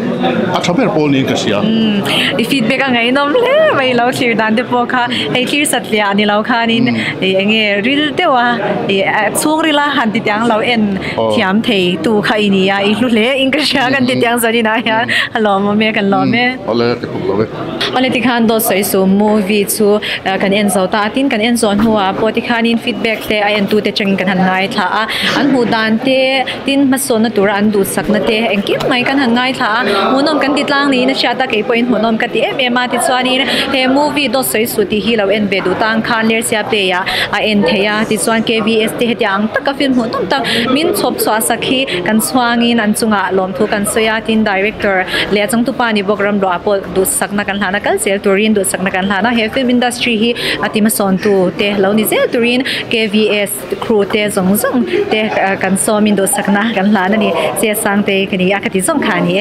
a thaber pol ni ka sia i feedback angai nom le mai lo clear dan de po kha ei clear satlia ani lo khanin enge ril dewa chung rila han ti tyang lo en thiam thei tu kha ini ya i lu le ing ka sia kan ti tyang zani na ya halo mo me kan lo me ole ke puk lo ole ti khan do soi su movie chu kan en zo ta tin kan en zon huwa po ti khanin feedback te ai en tu te cheng kan han ngai tha an hu dan te tin ma so na tur an du sak na te eng ki mai kan han ngai tha munom kan ti tlang ni na cha ta ke point munom ka ti em ma ti chwani he movie do soi su ti hi lo en be du tang khan ler sia pe ya a en the ya ti chwan kvs te hetiang ta ka film munom ta min chop chwa sakhi kan chwangin an chunga lom thu kan soya tin director le chang tu pa ni bogram lo apol du sak na kan hana kal sel turin du sak na kan hana he film industry hi atima son tu te lo ni ze turin kvs crew te zong zong te kan so min do sak na kan hana ni se sang te kani ya ka ti zong khani